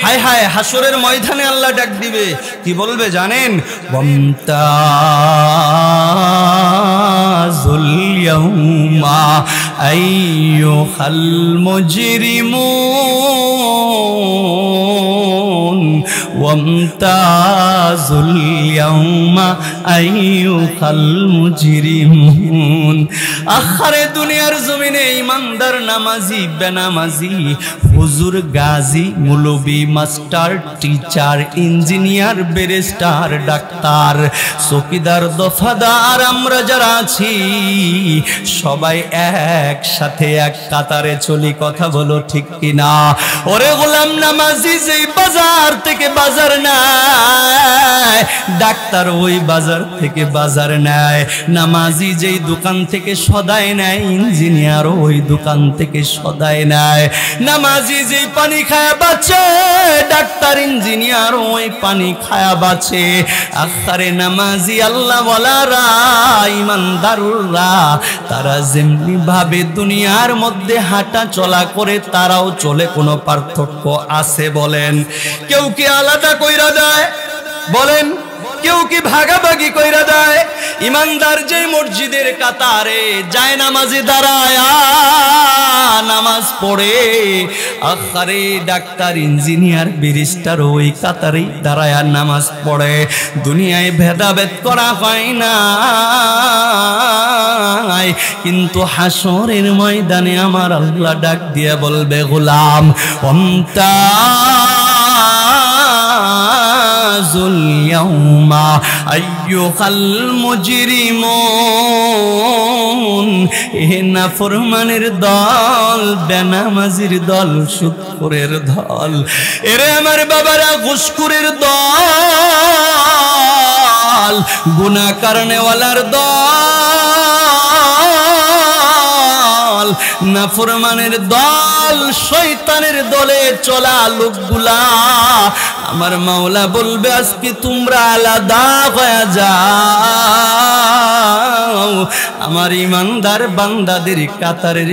হায় হায়, হাসরের ময়দানে আল্লাহ ডাক দিবে, কি বলবে জানেন? ওয়ামতাজুল ইয়াউমা আইয়ুহাল মুজরিমুন, ওয়ামতাজুল ইয়াউমা আইয়ুহাল মুজরিমুন। আখারে দুনিয়ার জমিনে ইমানদার, নামাজি, বেনামাজি, হুজুর, গাজী, মৌলবি, master, teacher, engineer, barrister, doctor, চৌকিদার, দফাদার, আমরা যারা আছি সবাই একসাথে এক কাতারে চলি। কথা বলো ঠিক কিনা? ওরে গোলাম নামাজি যেই বাজার থেকে বাজার নেয়, ডাক্তার ওই বাজার থেকে বাজার নেয়, নামাজি যেই দোকান থেকে সদাই নেয়, ইঞ্জিনিয়ার ওই দোকান থেকে সদাই নেয়, নামাজি যেই পানি খায়া বাঁচে, ডাক্তার ইঞ্জিনিয়ার ওই পানি খায়া বাঁচে। আখারে নামাজি আল্লাহওয়ালারা, ইমানদাররা, তারা যেমনি ভাবে দুনিয়ার মধ্যে হাঁটা চলা করে, তারাও চলে। কোনো পার্থক্য আছে বলেন? কেউ কি আলাদা কইরা দেয় বলেন? কেউ কি ভাগাভাগি কইরা দেয়? ইমানদার যে মসজিদের কাতারে যায় নামাজি দাঁড়ায় নামাজ পড়ে, আখারে ডাক্তার, ইঞ্জিনিয়ার, ব্যারিস্টার ওই কাতারে দাঁড়ায় নামাজ পড়ে। দুনিয়ায় ভেদাভেদ করা হয় না, কিন্তু হাসরের ময়দানে আমার আল্লাহ ডাক দিয়ে বলবে, গোলাম ওয়ামতাজুল ইয়াউমা আইয়ুহাল মুজরিমুন। এ নাফরমানের দল, বেনামাজির দল, সুদখোরের দল, এরে আমার বাবারা ঘুষখোরের দল, গুনাহ করনেওয়ালার দল, নাফরমানের দল, শয়তানের দলে চলা লোকগুলা, আমার মাওলা বলবে আজকে তোমরা আলাদা হয়ে যাও, আমার ইমানদার বান্দাদের কাতারের